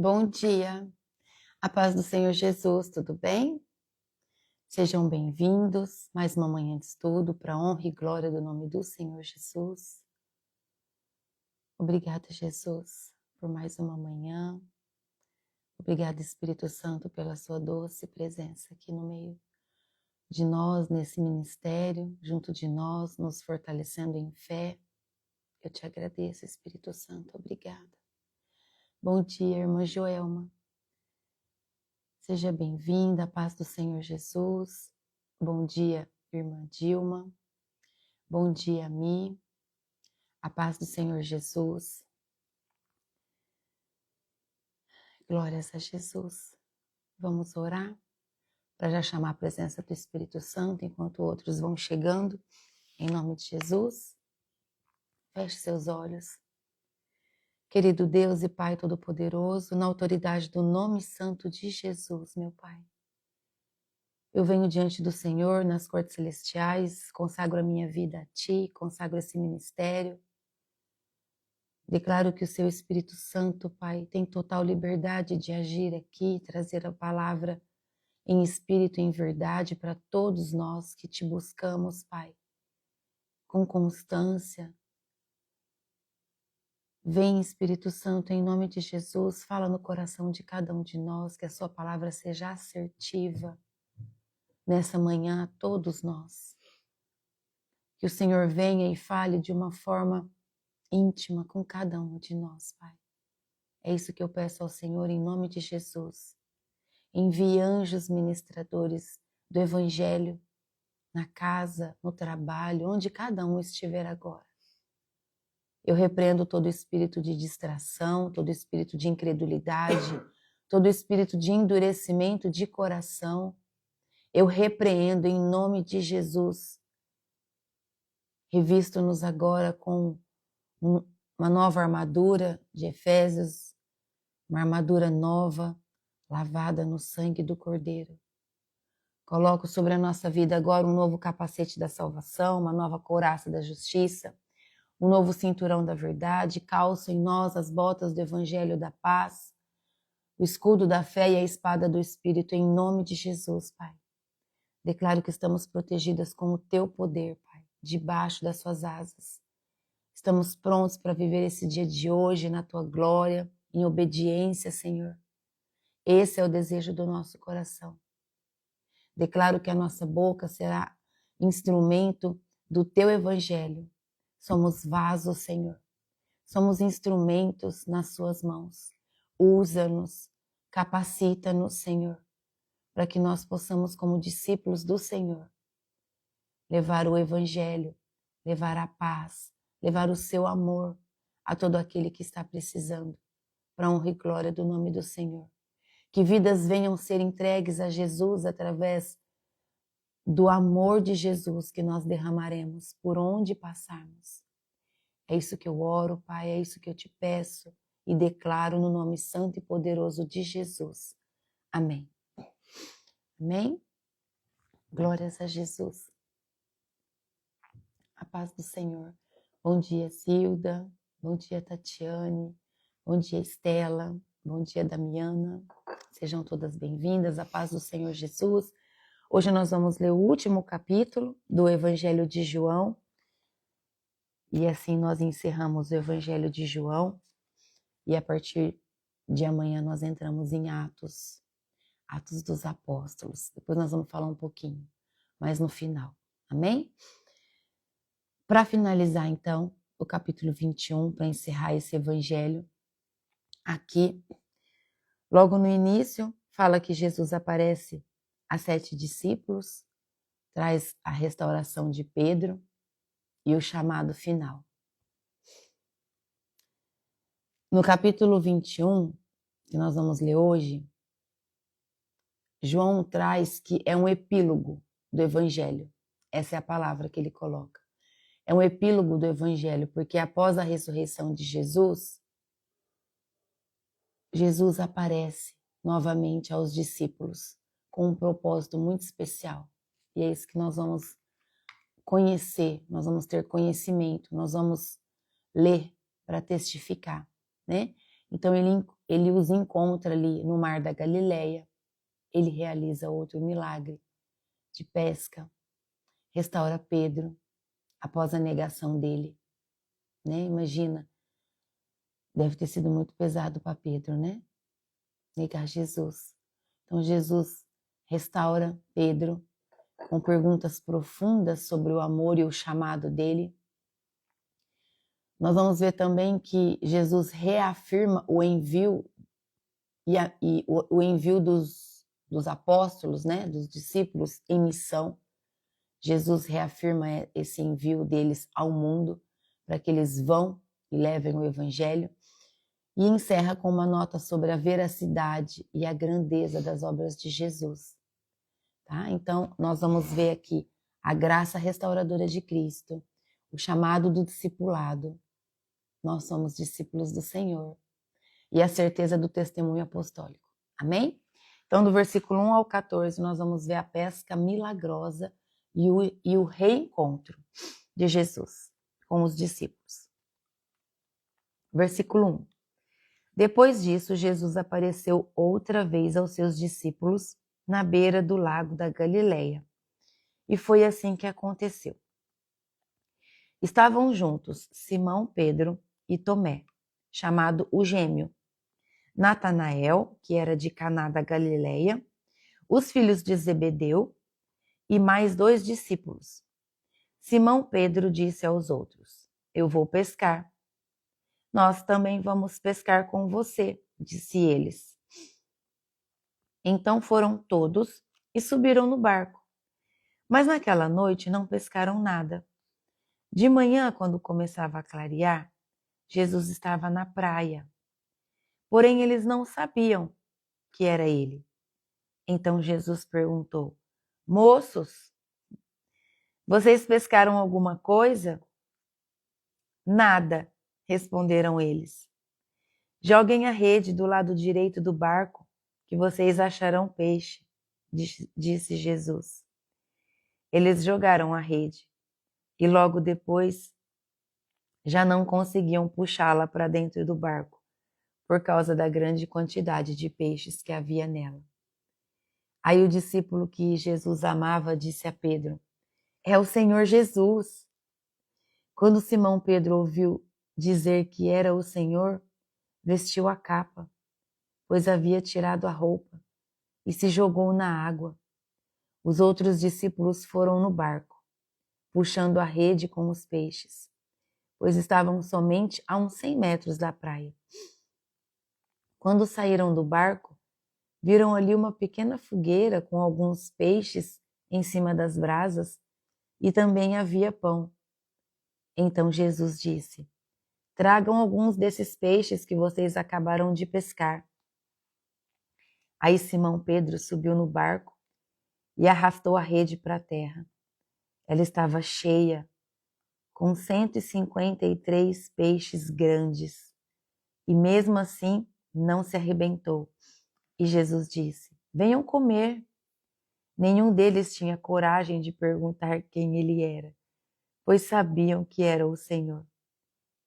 Bom dia, a paz do Senhor Jesus, tudo bem? Sejam bem-vindos, mais uma manhã de estudo para a honra e glória do nome do Senhor Jesus. Obrigada, Jesus, por mais uma manhã. Obrigada, Espírito Santo, pela sua doce presença aqui no meio de nós, nesse ministério, junto de nós, nos fortalecendo em fé. Eu te agradeço, Espírito Santo, obrigada. Bom dia, irmã Joelma. Seja bem-vinda, a paz do Senhor Jesus. Bom dia, irmã Dilma. Bom dia, Mi. A paz do Senhor Jesus. Glórias a Jesus. Vamos orar para já chamar a presença do Espírito Santo enquanto outros vão chegando. Em nome de Jesus. Feche seus olhos. Querido Deus e Pai Todo-Poderoso, na autoridade do nome santo de Jesus, meu Pai. Eu venho diante do Senhor nas cortes celestiais, consagro a minha vida a Ti, consagro esse ministério. Declaro que o Seu Espírito Santo, Pai, tem total liberdade de agir aqui, trazer a palavra em espírito e em verdade para todos nós que Te buscamos, Pai, com constância. Vem, Espírito Santo, em nome de Jesus, fala no coração de cada um de nós, que a Sua palavra seja assertiva nessa manhã a todos nós. Que o Senhor venha e fale de uma forma íntima com cada um de nós, Pai. É isso que eu peço ao Senhor em nome de Jesus. Envie anjos ministradores do Evangelho na casa, no trabalho, onde cada um estiver agora. Eu repreendo todo espírito de distração, todo espírito de incredulidade, todo espírito de endurecimento de coração. Eu repreendo em nome de Jesus. Revisto-nos agora com uma nova armadura de Efésios, uma armadura nova, lavada no sangue do Cordeiro. Coloco sobre a nossa vida agora um novo capacete da salvação, uma nova couraça da justiça, um novo cinturão da verdade, calço em nós as botas do evangelho da paz, o escudo da fé e a espada do Espírito, em nome de Jesus, Pai. Declaro que estamos protegidas com o Teu poder, Pai, debaixo das Suas asas. Estamos prontos para viver esse dia de hoje na Tua glória, em obediência, Senhor. Esse é o desejo do nosso coração. Declaro que a nossa boca será instrumento do Teu Evangelho. Somos vasos, Senhor. Somos instrumentos nas Suas mãos. Usa-nos, capacita-nos, Senhor, para que nós possamos, como discípulos do Senhor, levar o Evangelho, levar a paz, levar o Seu amor a todo aquele que está precisando, para a honra e glória do nome do Senhor. Que vidas venham ser entregues a Jesus através do amor de Jesus que nós derramaremos por onde passarmos. É isso que eu oro, Pai, é isso que eu te peço e declaro no nome santo e poderoso de Jesus. Amém. Amém? Glórias a Jesus. A paz do Senhor. Bom dia, Zilda. Bom dia, Tatiane. Bom dia, Estela. Bom dia, Damiana. Sejam todas bem-vindas. A paz do Senhor Jesus. Hoje nós vamos ler o último capítulo do Evangelho de João. E assim nós encerramos o Evangelho de João. E a partir de amanhã nós entramos em Atos. Atos dos Apóstolos. Depois nós vamos falar um pouquinho, mas no final. Amém? Para finalizar, então, o capítulo 21, para encerrar esse evangelho, aqui, logo no início, fala que Jesus aparece a 7 discípulos, traz a restauração de Pedro e o chamado final. No capítulo 21, que nós vamos ler hoje, João traz que é um epílogo do evangelho. Essa é a palavra que ele coloca. É um epílogo do evangelho, porque após a ressurreição de Jesus, Jesus aparece novamente aos discípulos com um propósito muito especial. E é isso que nós vamos conhecer, nós vamos ter conhecimento, nós vamos ler para testificar, né? Então ele ele os encontra ali no mar da Galileia. Ele realiza outro milagre de pesca, restaura Pedro após a negação dele, né? Imagina, deve ter sido muito pesado para Pedro, né? Negar Jesus. Então Jesus restaura Pedro com perguntas profundas sobre o amor e o chamado dele. Nós vamos ver também que Jesus reafirma o envio o envio dos apóstolos, né, dos discípulos em missão. Jesus reafirma esse envio deles ao mundo para que eles vão e levem o evangelho, e encerra com uma nota sobre a veracidade e a grandeza das obras de Jesus. Tá? Então, nós vamos ver aqui a graça restauradora de Cristo, o chamado do discipulado. Nós somos discípulos do Senhor. E a certeza do testemunho apostólico. Amém? Então, do versículo 1 ao 14, nós vamos ver a pesca milagrosa e o reencontro de Jesus com os discípulos. Versículo 1. Depois disso, Jesus apareceu outra vez aos seus discípulos na beira do lago da Galileia. E foi assim que aconteceu. Estavam juntos Simão, Pedro e Tomé, chamado o Gêmeo, Natanael, que era de Caná da Galileia, os filhos de Zebedeu e mais 2 discípulos. Simão Pedro disse aos outros: Eu vou pescar. Nós também vamos pescar com você, disse eles. Então foram todos e subiram no barco. Mas naquela noite não pescaram nada. De manhã, quando começava a clarear, Jesus estava na praia. Porém, eles não sabiam que era ele. Então Jesus perguntou: Moços, vocês pescaram alguma coisa? Nada, responderam eles. Joguem a rede do lado direito do barco, que vocês acharão peixe, disse Jesus. Eles jogaram a rede e logo depois já não conseguiam puxá-la para dentro do barco, por causa da grande quantidade de peixes que havia nela. Aí o discípulo que Jesus amava disse a Pedro: É o Senhor Jesus. Quando Simão Pedro ouviu dizer que era o Senhor, vestiu a capa, pois havia tirado a roupa, e se jogou na água. Os outros discípulos foram no barco, puxando a rede com os peixes, pois estavam somente a uns 100 metros da praia. Quando saíram do barco, viram ali uma pequena fogueira com alguns peixes em cima das brasas e também havia pão. Então Jesus disse: Tragam alguns desses peixes que vocês acabaram de pescar. Aí Simão Pedro subiu no barco e arrastou a rede para a terra. Ela estava cheia, com 153 peixes grandes, e mesmo assim não se arrebentou. E Jesus disse: Venham comer. Nenhum deles tinha coragem de perguntar quem ele era, pois sabiam que era o Senhor.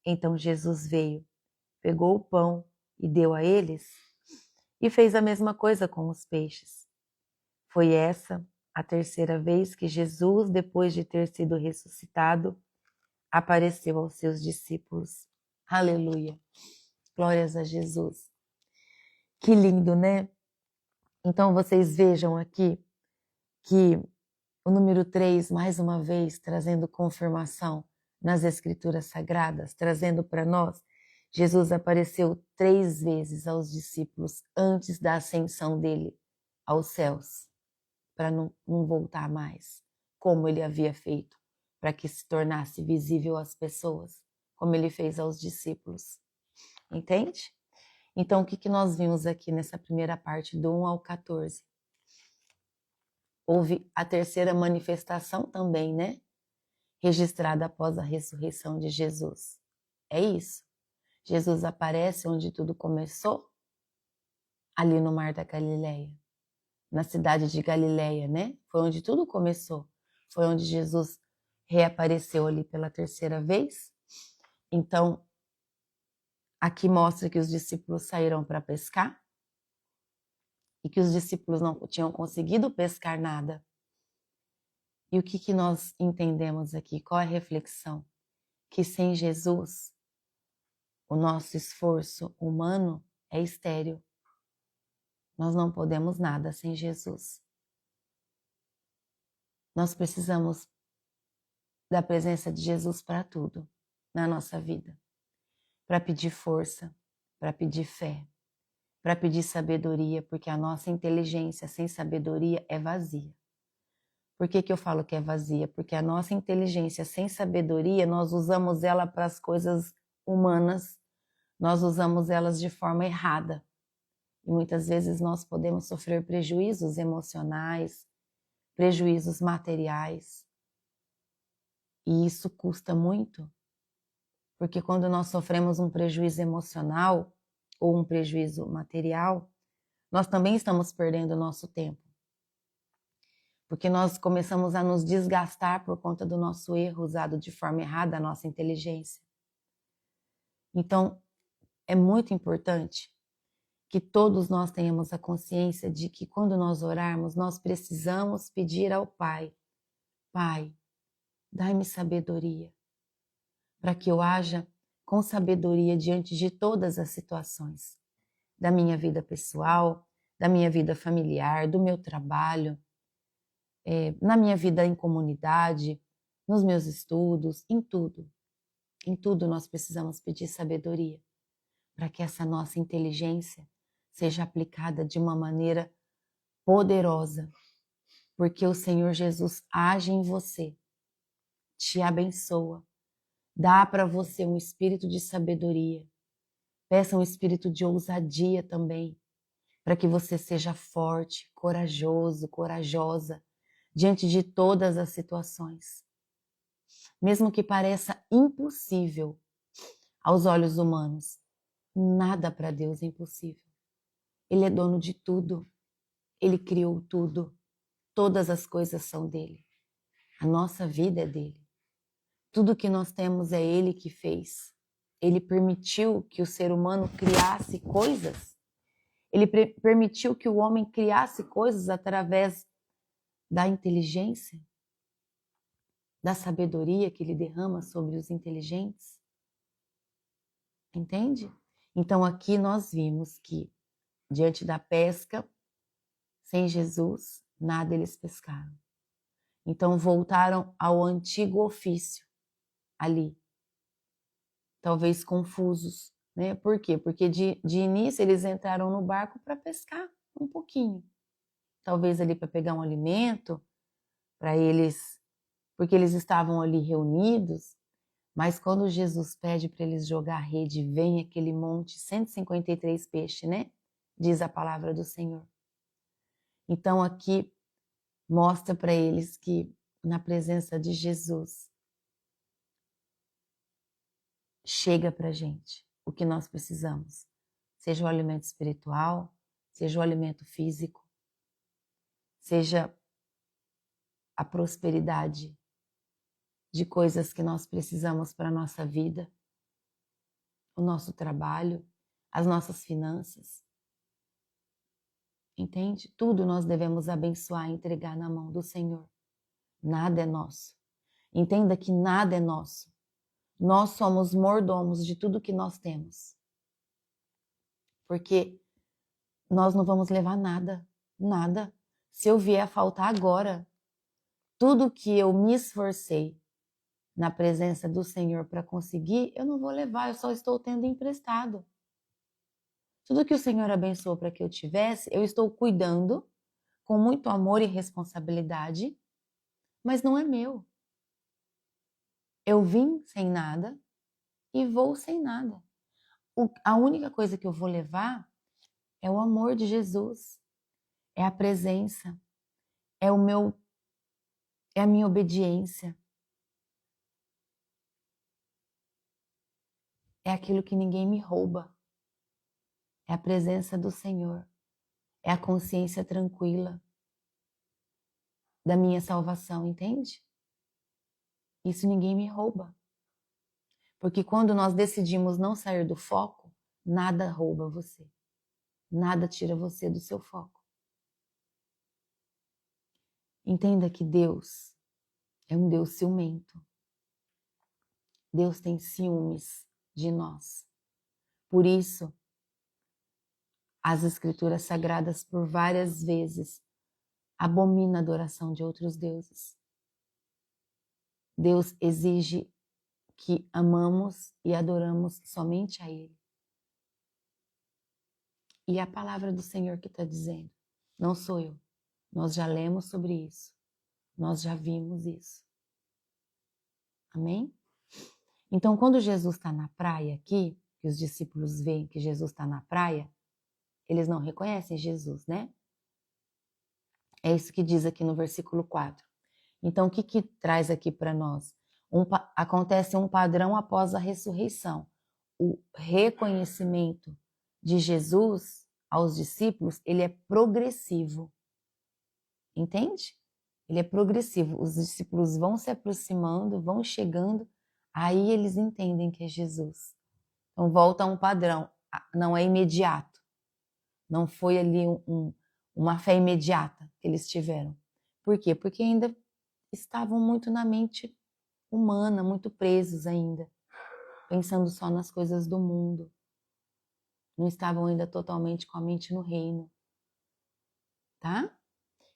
Então Jesus veio, pegou o pão e deu a eles, e fez a mesma coisa com os peixes. Foi essa a terceira vez que Jesus, depois de ter sido ressuscitado, apareceu aos seus discípulos. Aleluia! Glórias a Jesus! Que lindo, né? Então vocês vejam aqui que o número 3, mais uma vez, trazendo confirmação nas Escrituras Sagradas, trazendo para nós, Jesus apareceu 3 vezes aos discípulos antes da ascensão dele aos céus, para não voltar mais, como ele havia feito, para que se tornasse visível às pessoas, como ele fez aos discípulos. Entende? Então, o que nós vimos aqui nessa primeira parte, do 1 ao 14? Houve a terceira manifestação também, né? Registrada após a ressurreição de Jesus. É isso. Jesus aparece onde tudo começou, ali no Mar da Galileia, na cidade de Galileia, né? Foi onde tudo começou. Foi onde Jesus reapareceu ali pela terceira vez. Então, Aqui mostra que os discípulos saíram para pescar e que os discípulos não tinham conseguido pescar nada. E o que nós entendemos aqui? Qual é a reflexão? Que sem Jesus, o nosso esforço humano é estéril. Nós não podemos nada sem Jesus. Nós precisamos da presença de Jesus para tudo na nossa vida. Para pedir força, para pedir fé, para pedir sabedoria, porque a nossa inteligência sem sabedoria é vazia. Por que eu falo que é vazia? Porque a nossa inteligência sem sabedoria, nós usamos ela para as coisas humanas, nós usamos elas de forma errada. E muitas vezes nós podemos sofrer prejuízos emocionais, prejuízos materiais. E isso custa muito, porque quando nós sofremos um prejuízo emocional ou um prejuízo material, nós também estamos perdendo o nosso tempo. Porque nós começamos a nos desgastar por conta do nosso erro usado de forma errada, a nossa inteligência. Então, é muito importante que todos nós tenhamos a consciência de que quando nós orarmos, nós precisamos pedir ao Pai: Pai, dai-me sabedoria, para que eu haja com sabedoria diante de todas as situações, da minha vida pessoal, da minha vida familiar, do meu trabalho, na minha vida em comunidade, nos meus estudos, em tudo. Em tudo nós precisamos pedir sabedoria, para que essa nossa inteligência seja aplicada de uma maneira poderosa, porque o Senhor Jesus age em você, te abençoa, dá para você um espírito de sabedoria, peça um espírito de ousadia também, para que você seja forte, corajoso, corajosa, diante de todas as situações. Mesmo que pareça impossível aos olhos humanos, nada para Deus é impossível. Ele é dono de tudo, Ele criou tudo, todas as coisas são dele, a nossa vida é dele. Tudo que nós temos é Ele que fez. Ele permitiu que o ser humano criasse coisas. Ele permitiu que o homem criasse coisas através da inteligência, da sabedoria que Ele derrama sobre os inteligentes. Entende? Então aqui nós vimos que, diante da pesca, sem Jesus, nada eles pescaram. Então voltaram ao antigo ofício ali, talvez confusos, né? Por quê? Porque de início eles entraram no barco para pescar um pouquinho, talvez ali para pegar um alimento, para eles, porque eles estavam ali reunidos, mas quando Jesus pede para eles jogar a rede, vem aquele monte, 153 peixes, né? Diz a palavra do Senhor. Então aqui mostra para eles que na presença de Jesus chega para a gente o que nós precisamos, seja o alimento espiritual, seja o alimento físico, seja a prosperidade de coisas que nós precisamos para a nossa vida, o nosso trabalho, as nossas finanças. Entende? Tudo nós devemos abençoar e entregar na mão do Senhor. Nada é nosso. Entenda que nada é nosso. Nós somos mordomos de tudo que nós temos. Porque nós não vamos levar nada, nada. Se eu vier a faltar agora, tudo que eu me esforcei na presença do Senhor para conseguir, eu não vou levar, eu só estou tendo emprestado. Tudo que o Senhor abençoou para que eu tivesse, eu estou cuidando com muito amor e responsabilidade, mas não é meu. Eu vim sem nada e vou sem nada. A única coisa que eu vou levar é o amor de Jesus, é a presença, é a minha obediência. É aquilo que ninguém me rouba. É a presença do Senhor. É a consciência tranquila da minha salvação, entende? Isso ninguém me rouba. Porque quando nós decidimos não sair do foco, nada rouba você. Nada tira você do seu foco. Entenda que Deus é um Deus ciumento. Deus tem ciúmes de nós. Por isso, as Escrituras Sagradas, por várias vezes, abomina a adoração de outros deuses. Deus exige que amamos e adoramos somente a Ele. E a palavra do Senhor que está dizendo, não sou eu. Nós já lemos sobre isso. Nós já vimos isso. Amém? Então, quando Jesus está na praia aqui, que os discípulos veem que Jesus está na praia, eles não reconhecem Jesus, né? É isso que diz aqui no versículo 4. Então, o que traz aqui para nós? Acontece um padrão após a ressurreição. O reconhecimento de Jesus aos discípulos, ele é progressivo. Entende? Ele é progressivo. Os discípulos vão se aproximando, vão chegando, aí eles entendem que é Jesus. Então, volta a um padrão. Não é imediato. Não foi ali uma fé imediata que eles tiveram. Por quê? Porque ainda estavam muito na mente humana, muito presos ainda, pensando só nas coisas do mundo. Não estavam ainda totalmente com a mente no reino. Tá?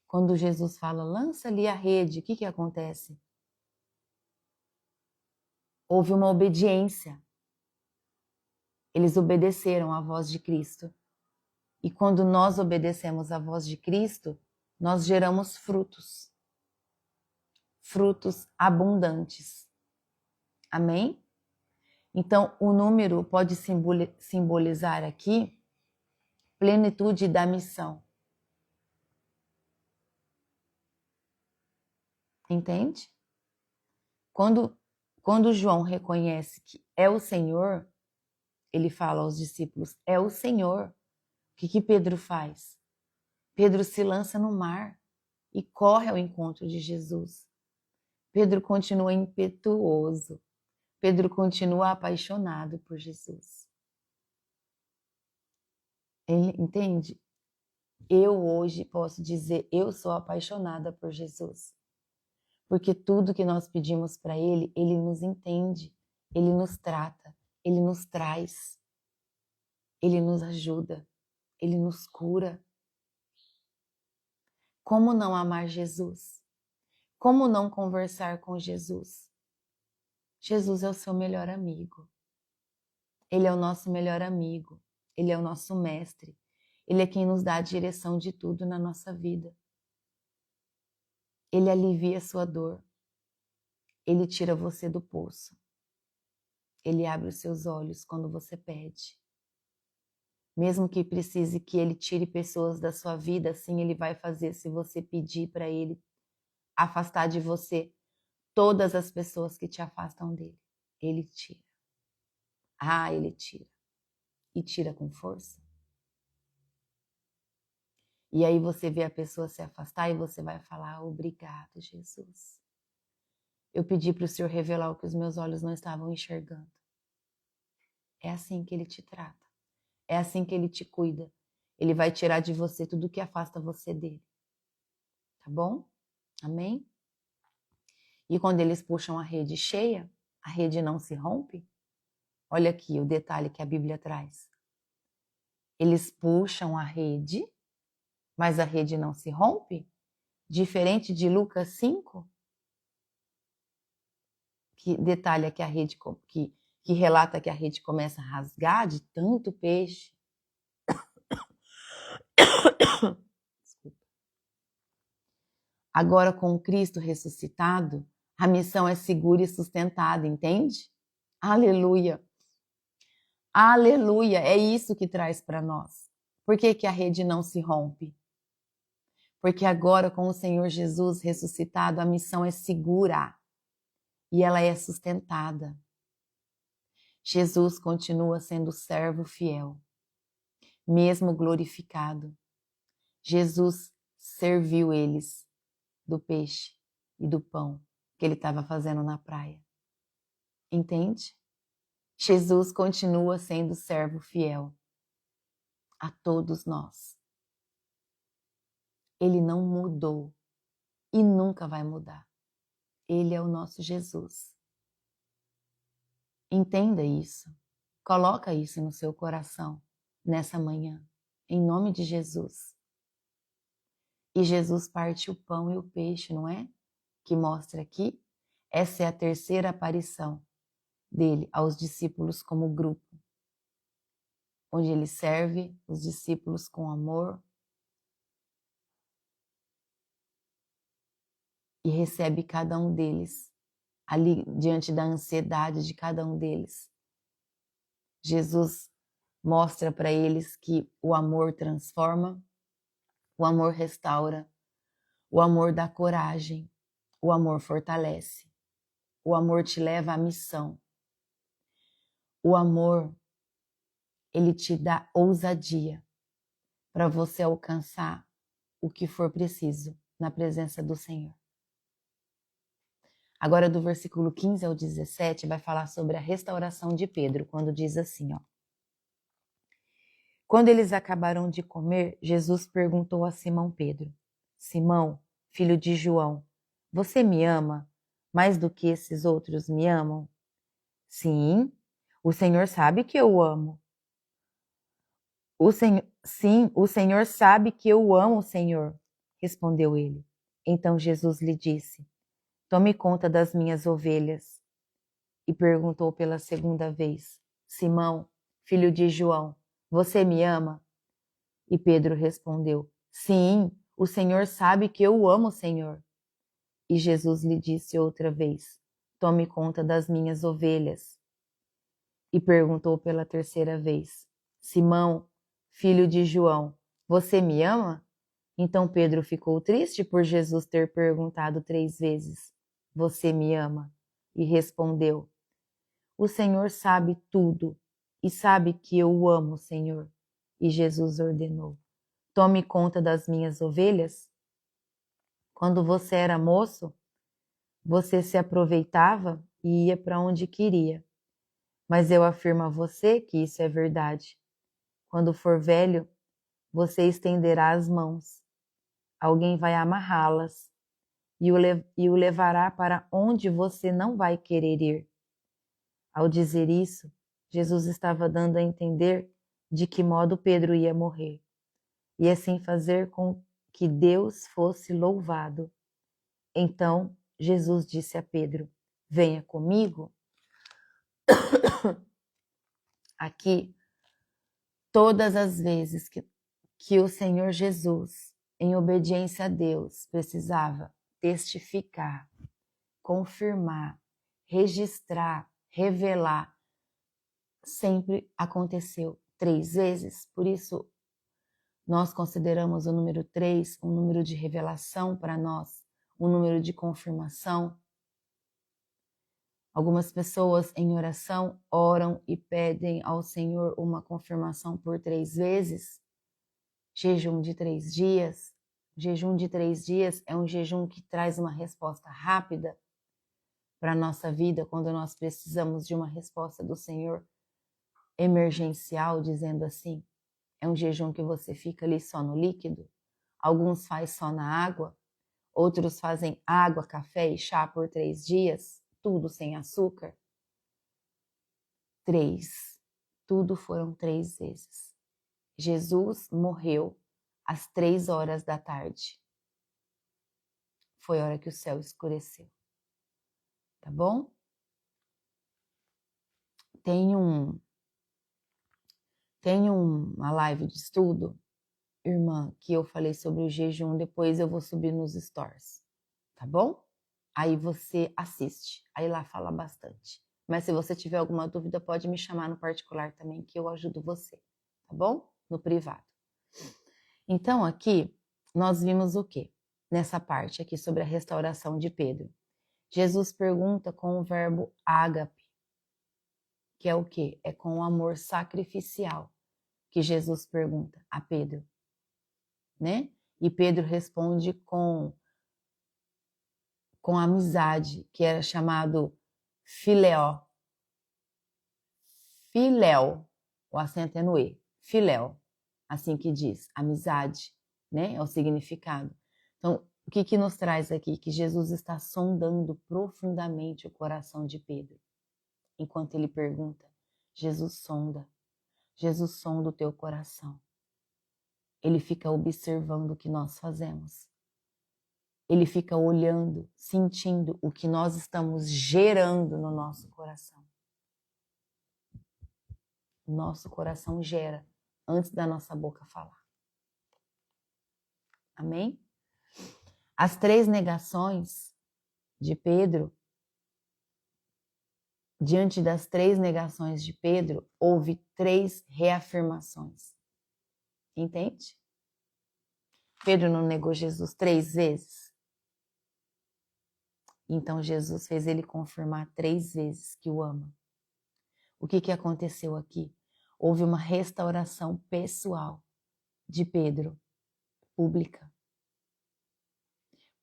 Quando Jesus fala, lança ali a rede, o que acontece? Houve uma obediência. Eles obedeceram à voz de Cristo. E quando nós obedecemos à voz de Cristo, nós geramos frutos. Frutos abundantes. Amém? Então, o número pode simbolizar aqui plenitude da missão. Entende? Quando João reconhece que é o Senhor, ele fala aos discípulos, é o Senhor. O que Pedro faz? Pedro se lança no mar e corre ao encontro de Jesus. Pedro continua impetuoso. Pedro continua apaixonado por Jesus. Entende? Eu hoje posso dizer, eu sou apaixonada por Jesus. Porque tudo que nós pedimos para Ele, Ele nos entende, Ele nos trata, Ele nos traz, Ele nos ajuda, Ele nos cura. Como não amar Jesus? Como não conversar com Jesus? Jesus é o seu melhor amigo. Ele é o nosso melhor amigo. Ele é o nosso mestre. Ele é quem nos dá a direção de tudo na nossa vida. Ele alivia a sua dor. Ele tira você do poço. Ele abre os seus olhos quando você pede. Mesmo que precise que Ele tire pessoas da sua vida, assim Ele vai fazer se você pedir para Ele afastar de você todas as pessoas que te afastam dele. Ele tira. Ah, Ele tira. E tira com força. E aí você vê a pessoa se afastar e você vai falar, obrigado, Jesus. Eu pedi para o Senhor revelar o que os meus olhos não estavam enxergando. É assim que Ele te trata. É assim que Ele te cuida. Ele vai tirar de você tudo que afasta você dele. Tá bom? Amém? E quando eles puxam a rede cheia, a rede não se rompe? Olha aqui o detalhe que a Bíblia traz. Eles puxam a rede, mas a rede não se rompe? Diferente de Lucas 5, que detalha que a rede que relata que a rede começa a rasgar de tanto peixe. Desculpa. Agora, com Cristo ressuscitado, a missão é segura e sustentada, entende? Aleluia! Aleluia! É isso que traz para nós. Por que a rede não se rompe? Porque agora, com o Senhor Jesus ressuscitado, a missão é segura e ela é sustentada. Jesus continua sendo servo fiel, mesmo glorificado. Jesus serviu eles do peixe e do pão que ele estava fazendo na praia. Entende? Jesus continua sendo servo fiel a todos nós. Ele não mudou e nunca vai mudar. Ele é o nosso Jesus. Entenda isso. Coloca isso no seu coração nessa manhã, em nome de Jesus. E Jesus parte o pão e o peixe, não é? Que mostra aqui. Essa é a terceira aparição dele aos discípulos como grupo, onde ele serve os discípulos com amor e recebe cada um deles, ali diante da ansiedade de cada um deles. Jesus mostra para eles que o amor transforma, o amor restaura, o amor dá coragem, o amor fortalece, o amor te leva à missão. O amor, ele te dá ousadia para você alcançar o que for preciso na presença do Senhor. Agora, do versículo 15 ao 17, vai falar sobre a restauração de Pedro, quando diz assim, ó. Quando eles acabaram de comer, Jesus perguntou a Simão Pedro: Simão, filho de João, você me ama mais do que esses outros me amam? Sim, o Senhor sabe que eu o amo. Sim, o Senhor sabe que eu o amo, Senhor, respondeu ele. Então Jesus lhe disse: Tome conta das minhas ovelhas. E perguntou pela segunda vez: Simão, filho de João, você me ama? E Pedro respondeu: Sim, o Senhor sabe que eu o amo, Senhor. E Jesus lhe disse outra vez: Tome conta das minhas ovelhas. E perguntou pela terceira vez: Simão, filho de João, você me ama? Então Pedro ficou triste por Jesus ter perguntado 3 vezes: Você me ama? E respondeu: O Senhor sabe tudo e sabe que eu o amo, Senhor. E Jesus ordenou: Tome conta das minhas ovelhas. Quando você era moço, você se aproveitava e ia para onde queria. Mas eu afirmo a você que isso é verdade. Quando for velho, você estenderá as mãos. Alguém vai amarrá-las e o levará para onde você não vai querer ir. Ao dizer isso, Jesus estava dando a entender de que modo Pedro ia morrer, e assim fazer com que Deus fosse louvado. Então Jesus disse a Pedro: Venha comigo. Aqui, todas as vezes que o Senhor Jesus, em obediência a Deus, precisava testificar, confirmar, registrar, revelar, sempre aconteceu 3 vezes. Por isso, nós consideramos o número 3 um número de revelação para nós, um número de confirmação. Algumas pessoas em oração oram e pedem ao Senhor uma confirmação por 3 vezes. Jejum de 3 dias. Jejum de 3 dias é um jejum que traz uma resposta rápida para a nossa vida quando nós precisamos de uma resposta do Senhor emergencial, dizendo assim. É um jejum que você fica ali só no líquido. Alguns fazem só na água. Outros fazem água, café e chá por 3 dias. Tudo sem açúcar. 3. Tudo foram 3 vezes. Jesus morreu às 3 horas da tarde. Foi a hora que o céu escureceu. Tá bom? Tem uma live de estudo, irmã, que eu falei sobre o jejum, depois eu vou subir nos stories, tá bom? Aí você assiste, aí lá fala bastante. Mas se você tiver alguma dúvida, pode me chamar no particular também, que eu ajudo você, tá bom? No privado. Então aqui, nós vimos o quê? Nessa parte aqui sobre a restauração de Pedro. Jesus pergunta com o verbo ágape, que é o quê? É com o amor sacrificial que Jesus pergunta a Pedro, né? E Pedro responde com amizade, que era chamado fileó. filéu, o acento é no E, filéu, assim que diz, amizade, né? É o significado. Então, o que nos traz aqui? Que Jesus está sondando profundamente o coração de Pedro. Enquanto ele pergunta, Jesus sonda o teu coração. Ele fica observando o que nós fazemos. Ele fica olhando, sentindo o que nós estamos gerando no nosso coração. Nosso coração gera antes da nossa boca falar. Amém? As 3 negações de Pedro, diante das 3 negações de Pedro, houve 3 reafirmações. Entende? Pedro não negou Jesus 3 vezes. Então Jesus fez ele confirmar 3 vezes que o ama. O que aconteceu aqui? Houve uma restauração pessoal de Pedro, pública.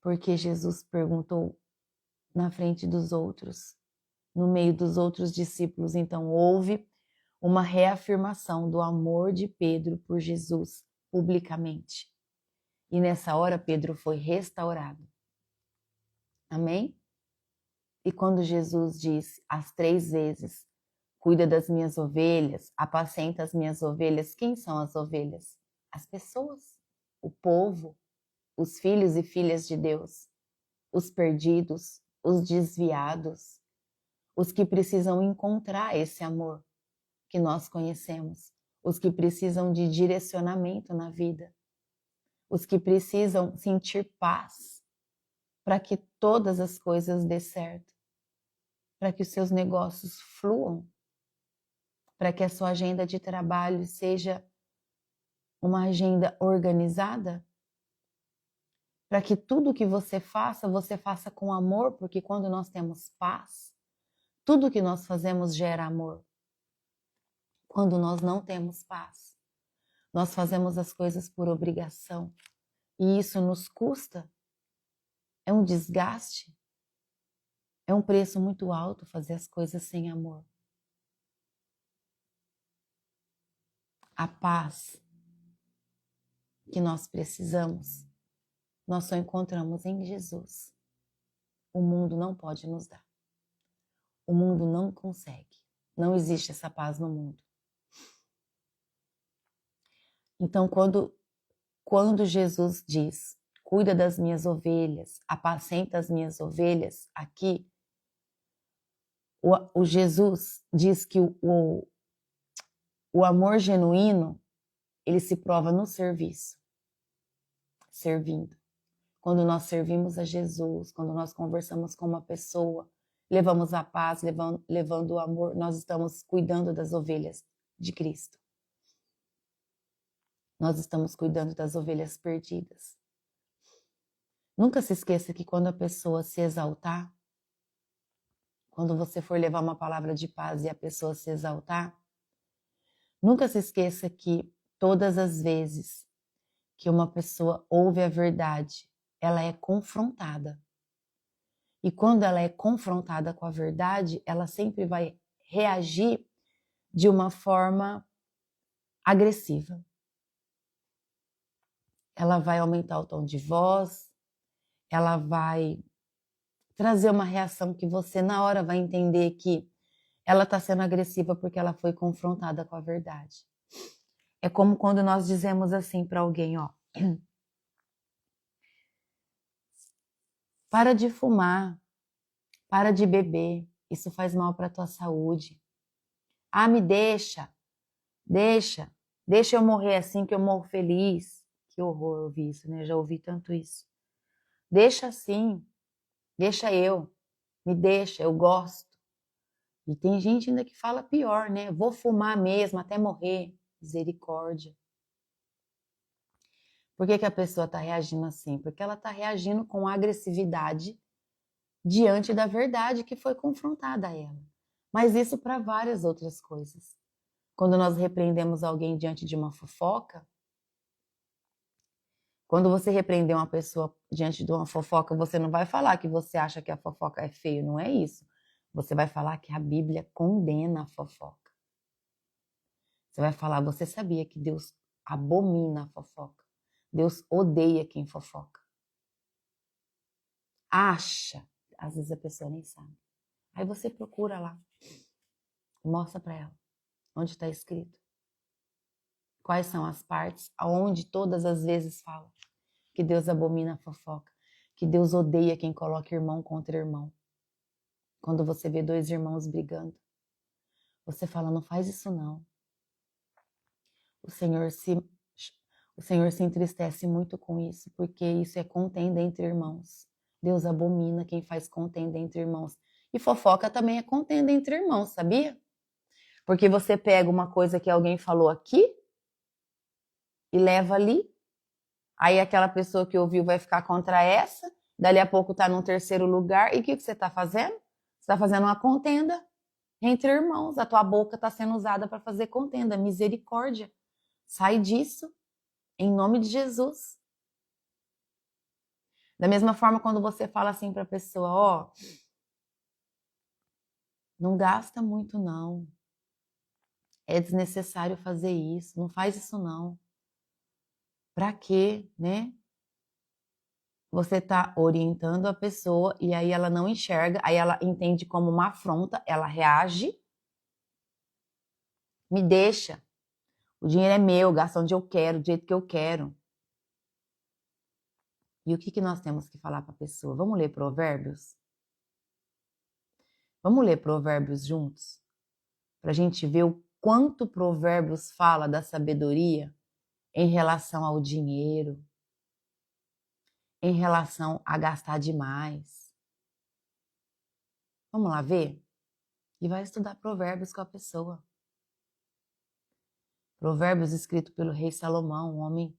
Porque Jesus perguntou na frente dos outros, no meio dos outros discípulos. Então houve uma reafirmação do amor de Pedro por Jesus publicamente. E nessa hora Pedro foi restaurado. Amém? E quando Jesus disse as 3 vezes, cuida das minhas ovelhas, apacenta as minhas ovelhas, quem são as ovelhas? As pessoas, o povo, os filhos e filhas de Deus, os perdidos, os desviados, os que precisam encontrar esse amor que nós conhecemos, os que precisam de direcionamento na vida, os que precisam sentir paz para que todas as coisas dê certo, para que os seus negócios fluam, para que a sua agenda de trabalho seja uma agenda organizada, para que tudo que você faça com amor, porque quando nós temos paz, tudo que nós fazemos gera amor. Quando nós não temos paz, nós fazemos as coisas por obrigação e isso nos custa, é um desgaste, é um preço muito alto fazer as coisas sem amor. A paz que nós precisamos, nós só encontramos em Jesus. O mundo não pode nos dar. O mundo não consegue. Não existe essa paz no mundo. Então, quando Jesus diz, cuida das minhas ovelhas, apacenta as minhas ovelhas, aqui, o Jesus diz que o amor genuíno, ele se prova no serviço, servindo. Quando nós servimos a Jesus, quando nós conversamos com uma pessoa, levamos a paz, levando o amor, nós estamos cuidando das ovelhas de Cristo. Nós estamos cuidando das ovelhas perdidas. Nunca se esqueça que quando a pessoa se exaltar, quando você for levar uma palavra de paz e a pessoa se exaltar, nunca se esqueça que todas as vezes que uma pessoa ouve a verdade, ela é confrontada. E quando ela é confrontada com a verdade, ela sempre vai reagir de uma forma agressiva. Ela vai aumentar o tom de voz, ela vai trazer uma reação que você na hora vai entender que ela está sendo agressiva porque ela foi confrontada com a verdade. É como quando nós dizemos assim para alguém, ó, para de fumar, para de beber, isso faz mal para a tua saúde. Ah, me deixa eu morrer assim que eu morro feliz. Que horror ouvir isso, né? Já ouvi tanto isso. Deixa assim, deixa eu, me deixa, eu gosto. E tem gente ainda que fala pior, né? Vou fumar mesmo até morrer. Misericórdia. Por que a pessoa está reagindo assim? Porque ela está reagindo com agressividade diante da verdade que foi confrontada a ela. Mas isso para várias outras coisas. Quando nós repreendemos alguém diante de uma fofoca, quando você repreender uma pessoa diante de uma fofoca, você não vai falar que você acha que a fofoca é feio, não é isso. Você vai falar que a Bíblia condena a fofoca. Você vai falar, você sabia que Deus abomina a fofoca? Deus odeia quem fofoca. Acha. Às vezes a pessoa nem sabe. Aí você procura lá. Mostra para ela. Onde está escrito. Quais são as partes aonde todas as vezes fala que Deus abomina a fofoca. Que Deus odeia quem coloca irmão contra irmão. Quando você vê dois irmãos brigando. Você fala, não faz isso não. O Senhor se entristece muito com isso, porque isso é contenda entre irmãos. Deus abomina quem faz contenda entre irmãos. E fofoca também é contenda entre irmãos, sabia? Porque você pega uma coisa que alguém falou aqui e leva ali, aí aquela pessoa que ouviu vai ficar contra essa, dali a pouco tá num terceiro lugar, e o que você tá fazendo? Você tá fazendo uma contenda entre irmãos, a tua boca tá sendo usada para fazer contenda, misericórdia. Sai disso, em nome de Jesus. Da mesma forma, quando você fala assim para a pessoa, ó, não gasta muito não, é desnecessário fazer isso, não faz isso não. Para quê, né? Você está orientando a pessoa e aí ela não enxerga, aí ela entende como uma afronta, ela reage. Me deixa, o dinheiro é meu, gasta onde eu quero, do jeito que eu quero. E o que nós temos que falar para a pessoa? Vamos ler Provérbios? Vamos ler Provérbios juntos? Para a gente ver o quanto Provérbios fala da sabedoria em relação ao dinheiro, em relação a gastar demais. Vamos lá ver? E vai estudar Provérbios com a pessoa. Provérbios escrito pelo rei Salomão, um homem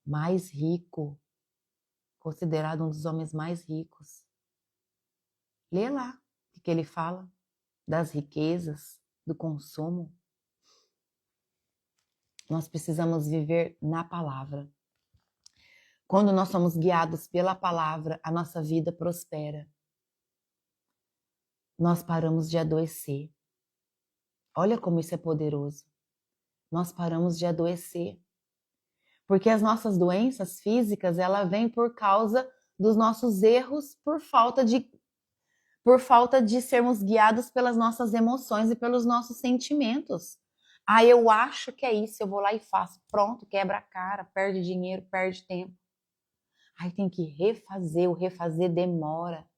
mais rico, considerado um dos homens mais ricos. Lê lá o que ele fala das riquezas, do consumo. Nós precisamos viver na palavra. Quando nós somos guiados pela palavra, a nossa vida prospera. Nós paramos de adoecer. Olha como isso é poderoso. Nós paramos de adoecer. Porque as nossas doenças físicas, ela vem por causa dos nossos erros, por falta de sermos guiados pelas nossas emoções e pelos nossos sentimentos. Ah, eu acho que é isso, eu vou lá e faço. Pronto, quebra a cara, perde dinheiro, perde tempo. Aí tem que refazer, o refazer demora.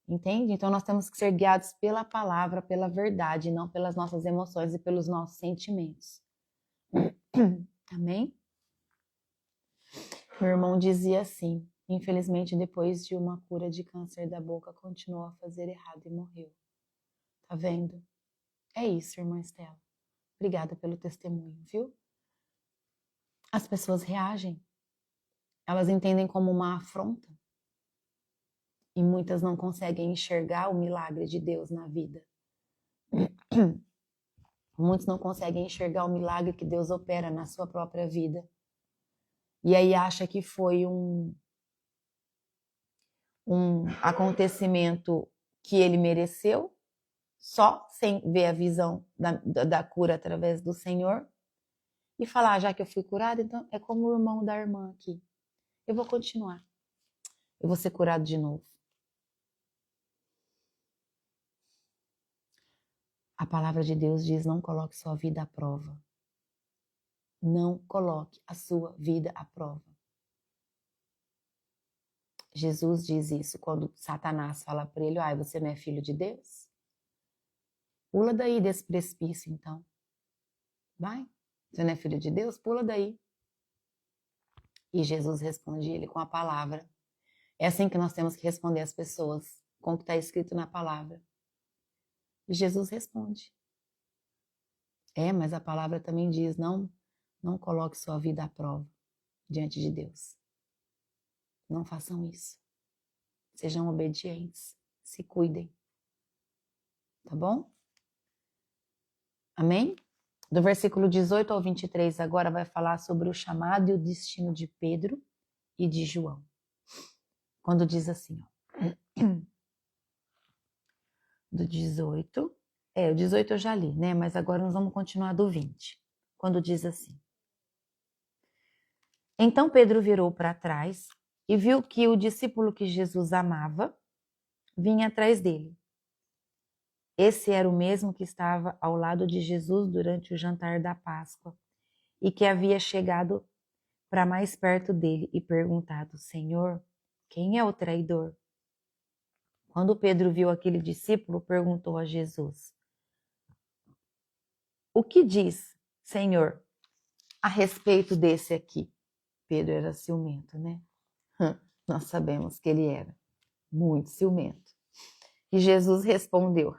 Entende? Então nós temos que ser guiados pela palavra, pela verdade, não pelas nossas emoções e pelos nossos sentimentos. Amém? Meu irmão dizia assim, infelizmente depois de uma cura de câncer da boca, continuou a fazer errado e morreu. Tá vendo? É isso, irmã Estela. Obrigada pelo testemunho, viu? As pessoas reagem. Elas entendem como uma afronta. E muitas não conseguem enxergar o milagre de Deus na vida. Muitos não conseguem enxergar o milagre que Deus opera na sua própria vida. E aí acha que foi um acontecimento que ele mereceu, só sem ver a visão da cura através do Senhor. E falar, já que eu fui curada, então é como o irmão da irmã aqui. Eu vou continuar. Eu vou ser curado de novo. A palavra de Deus diz, não coloque sua vida à prova. Não coloque a sua vida à prova. Jesus diz isso quando Satanás fala para ele, você não é filho de Deus? Pula daí desse precipício, então. Vai. Você não é filho de Deus? Pula daí. E Jesus responde ele com a palavra. É assim que nós temos que responder às pessoas, com o que está escrito na palavra. E Jesus responde. Mas a palavra também diz, não coloque sua vida à prova diante de Deus. Não façam isso. Sejam obedientes. Se cuidem. Tá bom? Amém? Do versículo 18 ao 23 agora vai falar sobre o chamado e o destino de Pedro e de João. Quando diz assim, ó, do 18 O 18 eu já li, né? Mas agora nós vamos continuar do 20, quando diz assim. Então Pedro virou para trás e viu que o discípulo que Jesus amava vinha atrás dele. Esse era o mesmo que estava ao lado de Jesus durante o jantar da Páscoa e que havia chegado para mais perto dele e perguntado: Senhor, quem é o traidor? Quando Pedro viu aquele discípulo, perguntou a Jesus: O que diz, Senhor, a respeito desse aqui? Pedro era ciumento, né? Nós sabemos que ele era muito ciumento. E Jesus respondeu: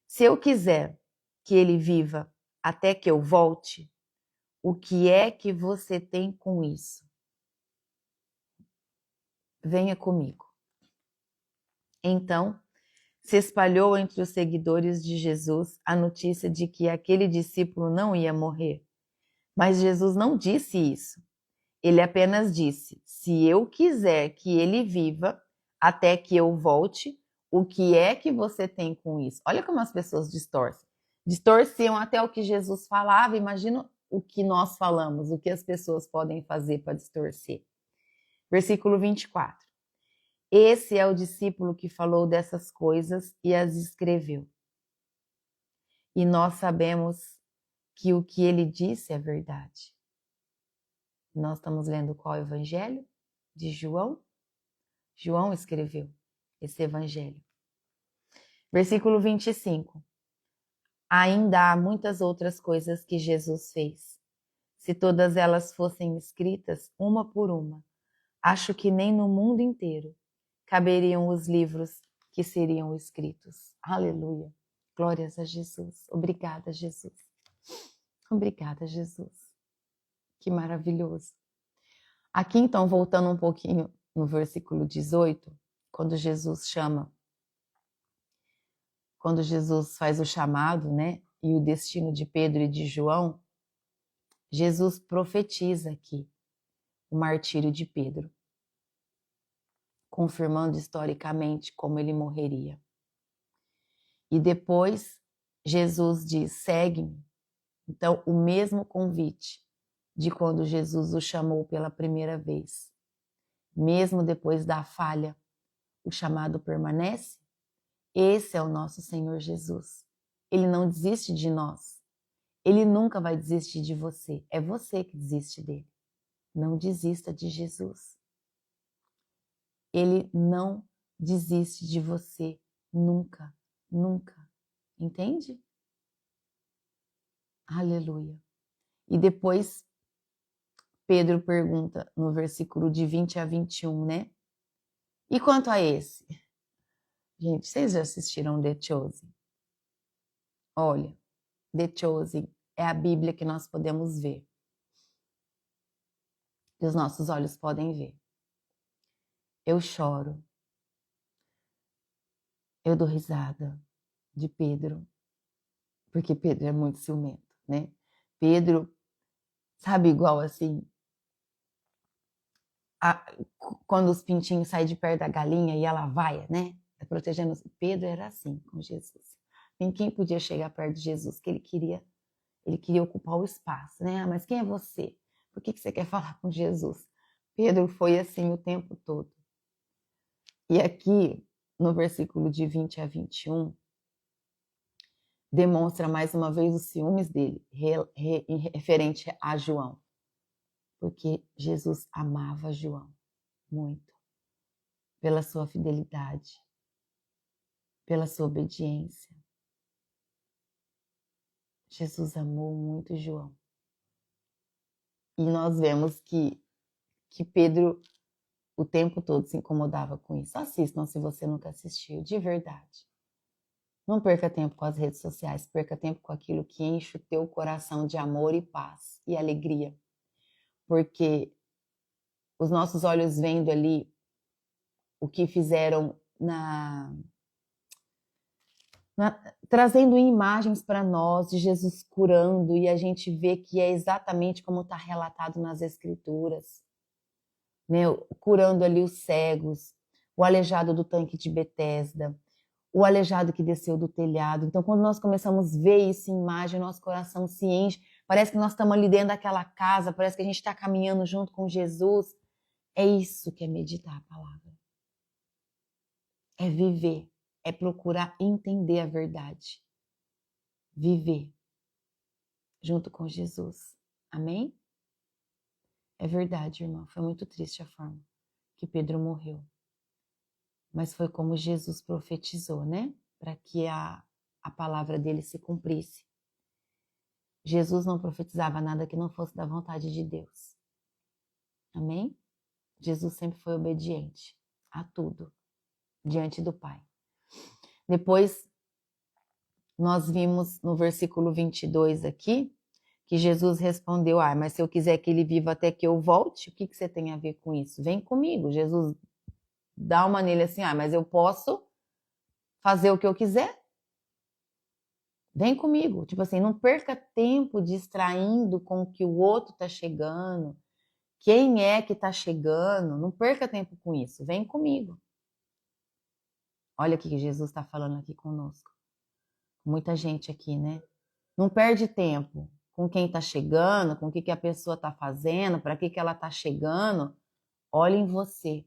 Se eu quiser que ele viva até que eu volte, o que é que você tem com isso? Venha comigo. Então, se espalhou entre os seguidores de Jesus a notícia de que aquele discípulo não ia morrer. Mas Jesus não disse isso. Ele apenas disse: se eu quiser que ele viva até que eu volte, o que é que você tem com isso? Olha como as pessoas distorcem. Distorciam até o que Jesus falava. Imagina o que nós falamos, o que as pessoas podem fazer para distorcer. Versículo 24. Esse é o discípulo que falou dessas coisas e as escreveu. E nós sabemos que o que ele disse é verdade. Nós estamos lendo qual evangelho? De João? João escreveu esse evangelho. Versículo 25. Ainda há muitas outras coisas que Jesus fez. Se todas elas fossem escritas, uma por uma, acho que nem no mundo inteiro caberiam os livros que seriam escritos. Aleluia. Glórias a Jesus. Obrigada, Jesus. Obrigada, Jesus. Que maravilhoso. Aqui, então, voltando um pouquinho no versículo 18, quando Jesus faz o chamado, né, e o destino de Pedro e de João, Jesus profetiza aqui o martírio de Pedro, confirmando historicamente como ele morreria. E depois Jesus diz: segue-me. Então, o mesmo convite de quando Jesus o chamou pela primeira vez. Mesmo depois da falha, o chamado permanece? Esse é o nosso Senhor Jesus. Ele não desiste de nós. Ele nunca vai desistir de você. É você que desiste dele. Não desista de Jesus. Ele não desiste de você. Nunca, nunca. Entende? Aleluia. E depois Pedro pergunta no versículo de 20 a 21, né? E quanto a esse? Gente, vocês já assistiram The Chosen? Olha, The Chosen é a Bíblia que nós podemos ver. Que os nossos olhos podem ver. Eu choro. Eu dou risada de Pedro. Porque Pedro é muito ciumento, né? Pedro, sabe, igual assim, quando os pintinhos saem de perto da galinha e ela vai, né? Protegendo. Pedro era assim com Jesus. Ninguém podia chegar perto de Jesus, que ele queria ocupar o espaço, né? Mas quem é você? Por que você quer falar com Jesus? Pedro foi assim o tempo todo. E aqui, no versículo de 20 a 21, demonstra mais uma vez os ciúmes dele, referente a João. Porque Jesus amava João muito, pela sua fidelidade, pela sua obediência. Jesus amou muito João. E nós vemos que Pedro o tempo todo se incomodava com isso. Assistam se você nunca assistiu, de verdade. Não perca tempo com as redes sociais, perca tempo com aquilo que enche o teu coração de amor e paz e alegria. Porque os nossos olhos vendo ali o que fizeram trazendo imagens para nós de Jesus curando, e a gente vê que é exatamente como está relatado nas Escrituras, né? Curando ali os cegos, o aleijado do tanque de Betesda, o aleijado que desceu do telhado. Então, quando nós começamos a ver isso em imagem, nosso coração se enche, parece que nós estamos ali dentro daquela casa, parece que a gente está caminhando junto com Jesus. É isso que é meditar a palavra. É viver, é procurar entender a verdade. Viver junto com Jesus. Amém? É verdade, irmão. Foi muito triste a forma que Pedro morreu. Mas foi como Jesus profetizou, né? Para que a palavra dele se cumprisse. Jesus não profetizava nada que não fosse da vontade de Deus. Amém? Jesus sempre foi obediente a tudo diante do Pai. Depois, nós vimos no versículo 22 aqui, que Jesus respondeu, mas se eu quiser que ele viva até que eu volte, o que você tem a ver com isso? Vem comigo. Jesus dá uma nele assim, mas eu posso fazer o que eu quiser? Vem comigo. Tipo assim, não perca tempo distraindo com o que o outro tá chegando, quem é que tá chegando, não perca tempo com isso. Vem comigo. Olha o que Jesus está falando aqui conosco. Muita gente aqui, né? Não perde tempo com quem está chegando, com o que a pessoa está fazendo, para que ela está chegando. Olha em você.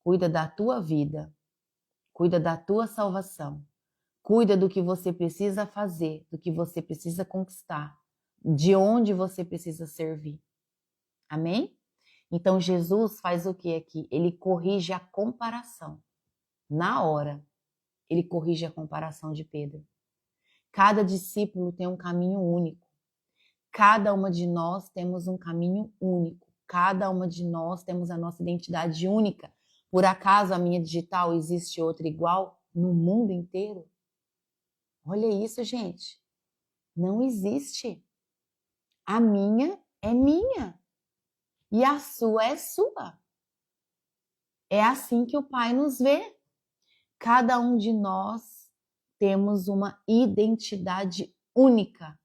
Cuida da tua vida. Cuida da tua salvação. Cuida do que você precisa fazer, do que você precisa conquistar, de onde você precisa servir. Amém? Então Jesus faz o que aqui? Ele corrige a comparação. Na hora, ele corrige a comparação de Pedro. Cada discípulo tem um caminho único. Cada uma de nós temos um caminho único. Cada uma de nós temos a nossa identidade única. Por acaso a minha digital existe outra igual no mundo inteiro? Olha isso, gente. Não existe. A minha é minha. E a sua é sua. É assim que o Pai nos vê. Cada um de nós temos uma identidade única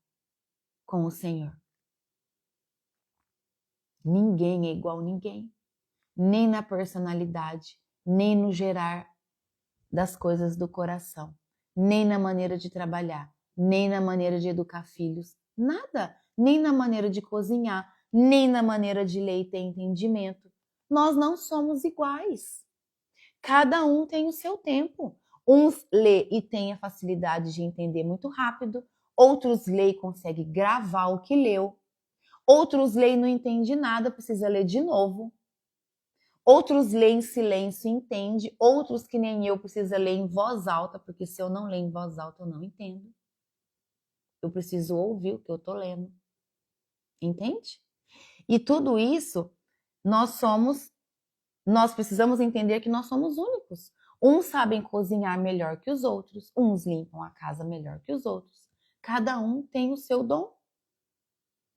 com o Senhor. Ninguém é igual a ninguém. Nem na personalidade, nem no gerar das coisas do coração, nem na maneira de trabalhar, nem na maneira de educar filhos, nada, nem na maneira de cozinhar, nem na maneira de ler e ter entendimento. Nós não somos iguais. Cada um tem o seu tempo. Uns lê e tem a facilidade de entender muito rápido, outros lê e consegue gravar o que leu, outros lê e não entende nada, precisa ler de novo. Outros leem em silêncio e entende, outros que nem eu precisa ler em voz alta, porque se eu não ler em voz alta eu não entendo. Eu preciso ouvir o que eu tô lendo. Entende? E tudo isso nós precisamos entender que nós somos únicos. Uns sabem cozinhar melhor que os outros, uns limpam a casa melhor que os outros. Cada um tem o seu dom.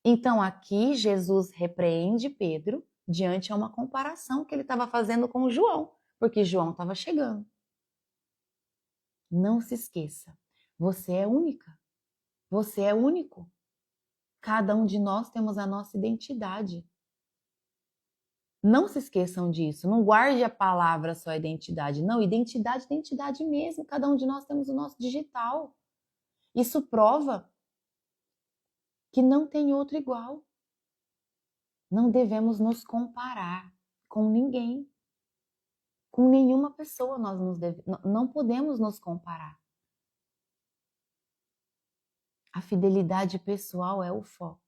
Então aqui Jesus repreende Pedro diante a uma comparação que ele estava fazendo com João, porque João estava chegando. Não se esqueça, você é única, você é único. Cada um de nós temos a nossa identidade. Não se esqueçam disso, não guarde a palavra só identidade. Não, identidade, identidade mesmo. Cada um de nós temos o nosso digital. Isso prova que não tem outro igual. Não devemos nos comparar com ninguém. Com nenhuma pessoa nós não podemos nos comparar. A fidelidade pessoal é o foco.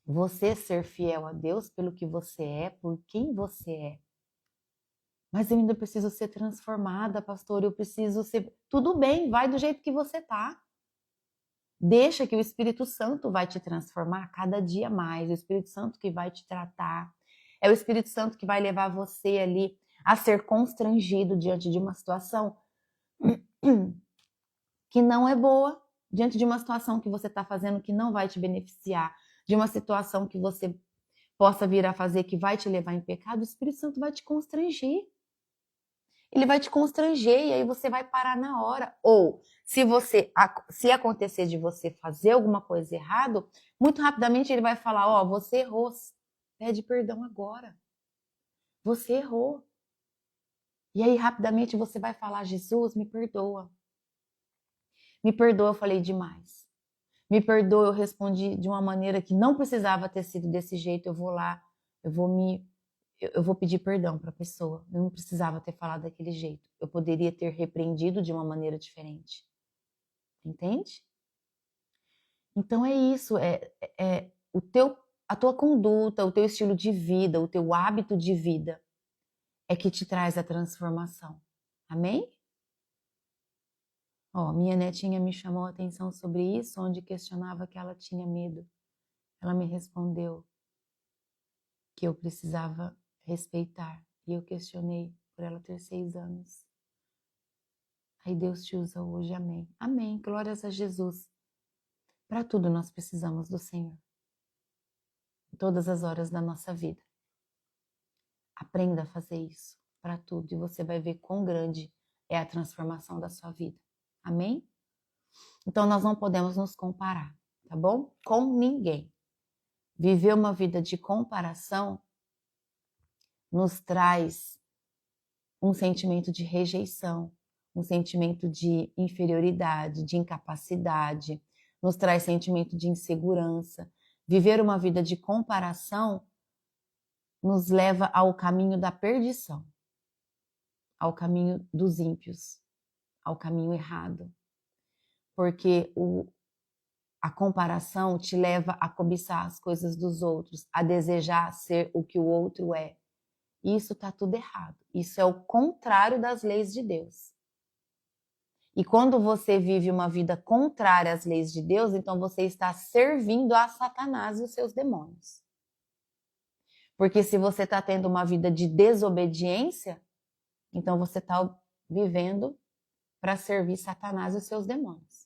Você ser fiel a Deus pelo que você é, por quem você é. Mas eu ainda preciso ser transformada, pastor, eu preciso ser... Tudo bem, vai do jeito que você tá. Deixa que o Espírito Santo vai te transformar cada dia mais. O Espírito Santo que vai te tratar. É o Espírito Santo que vai levar você ali a ser constrangido diante de uma situação que não é boa, diante de uma situação que você está fazendo que não vai te beneficiar, de uma situação que você possa vir a fazer que vai te levar em pecado, o Espírito Santo vai te constranger. Ele vai te constranger e aí você vai parar na hora. Ou, se acontecer de você fazer alguma coisa errada, muito rapidamente ele vai falar, você errou, pede perdão agora. Você errou. E aí, rapidamente, você vai falar, Jesus, me perdoa. Me perdoa, eu falei demais. Me perdoa, eu respondi de uma maneira que não precisava ter sido desse jeito. Eu vou lá, eu vou pedir perdão para a pessoa. Eu não precisava ter falado daquele jeito. Eu poderia ter repreendido de uma maneira diferente. Entende? Então é isso, a tua conduta, o teu estilo de vida, o teu hábito de vida é que te traz a transformação. Amém? Ó, minha netinha me chamou a atenção sobre isso, onde questionava que ela tinha medo. Ela me respondeu que eu precisava respeitar. E eu questionei por ela ter 6 anos. Aí Deus te usa hoje, amém. Amém, glórias a Jesus. Para tudo nós precisamos do Senhor. Em todas as horas da nossa vida. Aprenda a fazer isso para tudo e você vai ver quão grande é a transformação da sua vida. Amém? Então nós não podemos nos comparar, tá bom? Com ninguém. Viver uma vida de comparação nos traz um sentimento de rejeição, um sentimento de inferioridade, de incapacidade, nos traz sentimento de insegurança. Viver uma vida de comparação nos leva ao caminho da perdição, ao caminho dos ímpios, ao caminho errado. Porque a comparação te leva a cobiçar as coisas dos outros, a desejar ser o que o outro é. E isso está tudo errado. Isso é o contrário das leis de Deus. E quando você vive uma vida contrária às leis de Deus, então você está servindo a Satanás e os seus demônios. Porque se você está tendo uma vida de desobediência, então você está vivendo para servir Satanás e os seus demônios.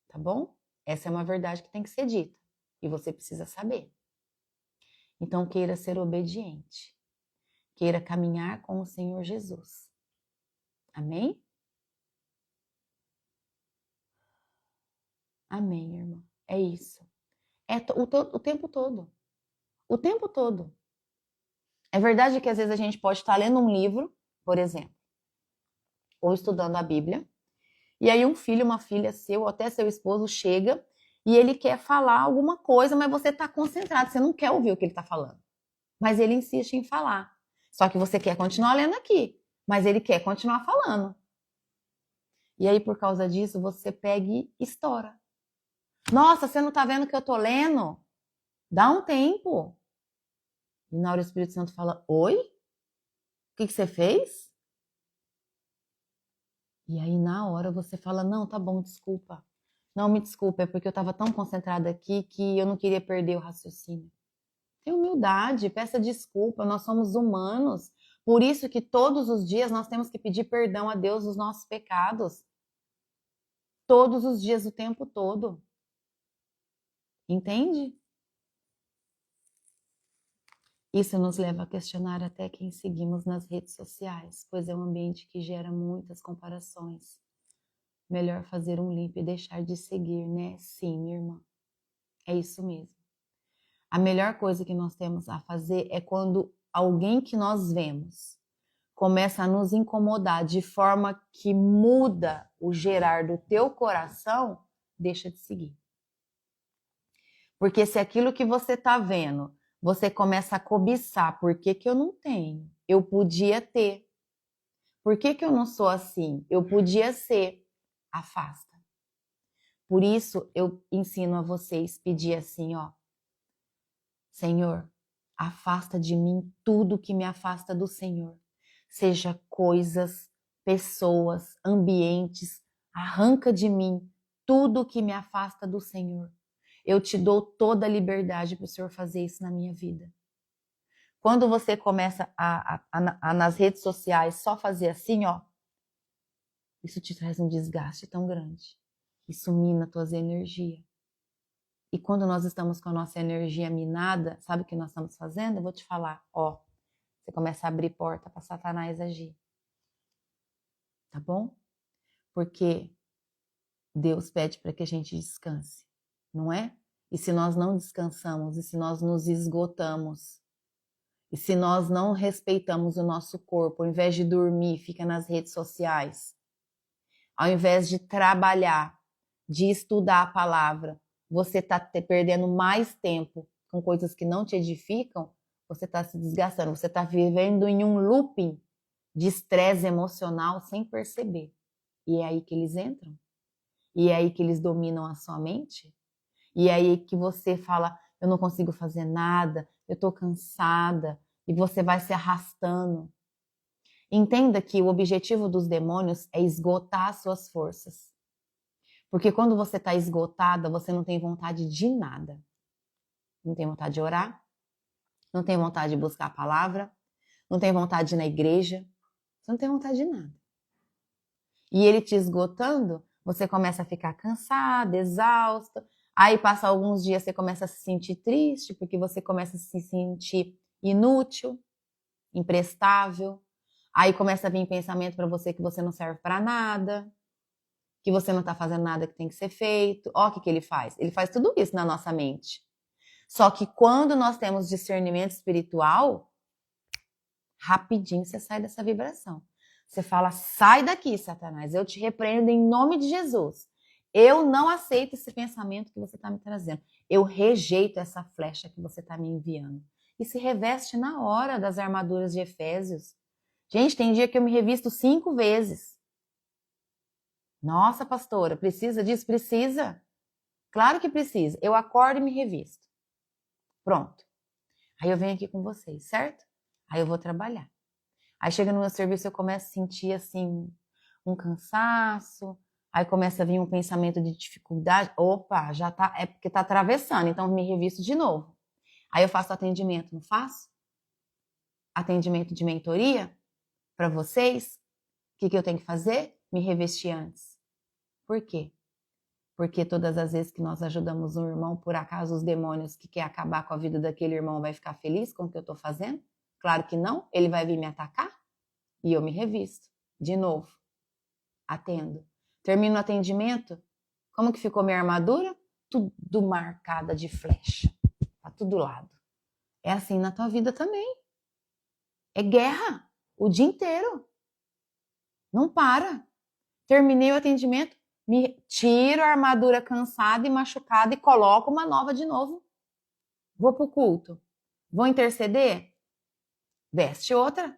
Tá bom? Essa é uma verdade que tem que ser dita. E você precisa saber. Então queira ser obediente. Queira caminhar com o Senhor Jesus. Amém? Amém, irmã. É isso. É o tempo todo. O tempo todo. É verdade que às vezes a gente pode estar lendo um livro, por exemplo, ou estudando a Bíblia, e aí um filho, uma filha seu, ou até seu esposo chega e ele quer falar alguma coisa, mas você está concentrado, você não quer ouvir o que ele está falando. Mas ele insiste em falar. Só que você quer continuar lendo aqui, mas ele quer continuar falando. E aí, por causa disso, você pega e estoura. Nossa, você não está vendo que eu estou lendo? Dá um tempo. E na hora o Espírito Santo fala, oi? O que você fez? E aí, na hora, você fala, não, tá bom, desculpa. Não, me desculpa, é porque eu estava tão concentrada aqui que eu não queria perder o raciocínio. Tenha humildade, peça desculpa, nós somos humanos. Por isso que todos os dias nós temos que pedir perdão a Deus dos nossos pecados. Todos os dias, o tempo todo. Entende? Isso nos leva a questionar até quem seguimos nas redes sociais, pois é um ambiente que gera muitas comparações. Melhor fazer um limpo e deixar de seguir, né? Sim, minha irmã. É isso mesmo. A melhor coisa que nós temos a fazer é quando alguém que nós vemos começa a nos incomodar de forma que muda o gerar do teu coração, deixa de seguir. Porque se aquilo que você está vendo, você começa a cobiçar, por que eu não tenho? Eu podia ter. Por que eu não sou assim? Eu podia ser. Afasta. Por isso eu ensino a vocês pedir assim, ó. Senhor, afasta de mim tudo que me afasta do Senhor. Seja coisas, pessoas, ambientes, arranca de mim tudo que me afasta do Senhor. Eu te dou toda a liberdade para o Senhor fazer isso na minha vida. Quando você começa a nas redes sociais só fazer assim, ó, isso te traz um desgaste tão grande. Isso mina tuas energias. E quando nós estamos com a nossa energia minada, sabe o que nós estamos fazendo? Eu vou te falar, ó, você começa a abrir porta para Satanás agir. Tá bom? Porque Deus pede para que a gente descanse, não é? E se nós não descansamos, e se nós nos esgotamos, E se nós não respeitamos o nosso corpo, ao invés de dormir, fica nas redes sociais, ao invés de trabalhar, de estudar a palavra, você está perdendo mais tempo com coisas que não te edificam, você está se desgastando, você está vivendo em um looping de estresse emocional sem perceber. E é aí que eles entram. E é aí que eles dominam a sua mente. E é aí que você fala, eu não consigo fazer nada, eu estou cansada, e você vai se arrastando. Entenda que o objetivo dos demônios é esgotar as suas forças. Porque quando você está esgotada, você não tem vontade de nada. Não tem vontade de orar, não tem vontade de buscar a palavra, não tem vontade de ir na igreja, você não tem vontade de nada. E ele te esgotando, você começa a ficar cansada, exausta. Aí passa alguns dias, você começa a se sentir triste, porque você começa a se sentir inútil, imprestável. Aí começa a vir pensamento para você que você não serve para nada, que você não está fazendo nada que tem que ser feito. Ó, o que ele faz? Ele faz tudo isso na nossa mente. Só que quando nós temos discernimento espiritual, rapidinho você sai dessa vibração. Você fala, sai daqui, Satanás, eu te repreendo em nome de Jesus. Eu não aceito esse pensamento que você está me trazendo. Eu rejeito essa flecha que você está me enviando. E se reveste na hora das armaduras de Efésios. Gente, tem dia que eu me revisto 5 vezes. Nossa, pastora, precisa disso? Precisa. Claro que precisa. Eu acordo e me revisto. Pronto. Aí eu venho aqui com vocês, certo? Aí eu vou trabalhar. Aí chega no meu serviço, eu começo a sentir assim um cansaço, aí começa a vir um pensamento de dificuldade. Opa, já tá, é porque tá atravessando, então me revisto de novo. Aí eu faço atendimento, não faço? Atendimento de mentoria para vocês. O que eu tenho que fazer? Me revestir antes. Por quê? Porque todas as vezes que nós ajudamos um irmão, por acaso os demônios que querem acabar com a vida daquele irmão vai ficar feliz com o que eu estou fazendo? Claro que não, ele vai vir me atacar e eu me revisto. De novo, atendo. Termino o atendimento, como que ficou minha armadura? Tudo marcada de flecha, pra todo lado. É assim na tua vida também. É guerra o dia inteiro. Não para. Terminei o atendimento, me tiro a armadura cansada e machucada e coloco uma nova de novo. Vou pro culto. Vou interceder? Veste outra.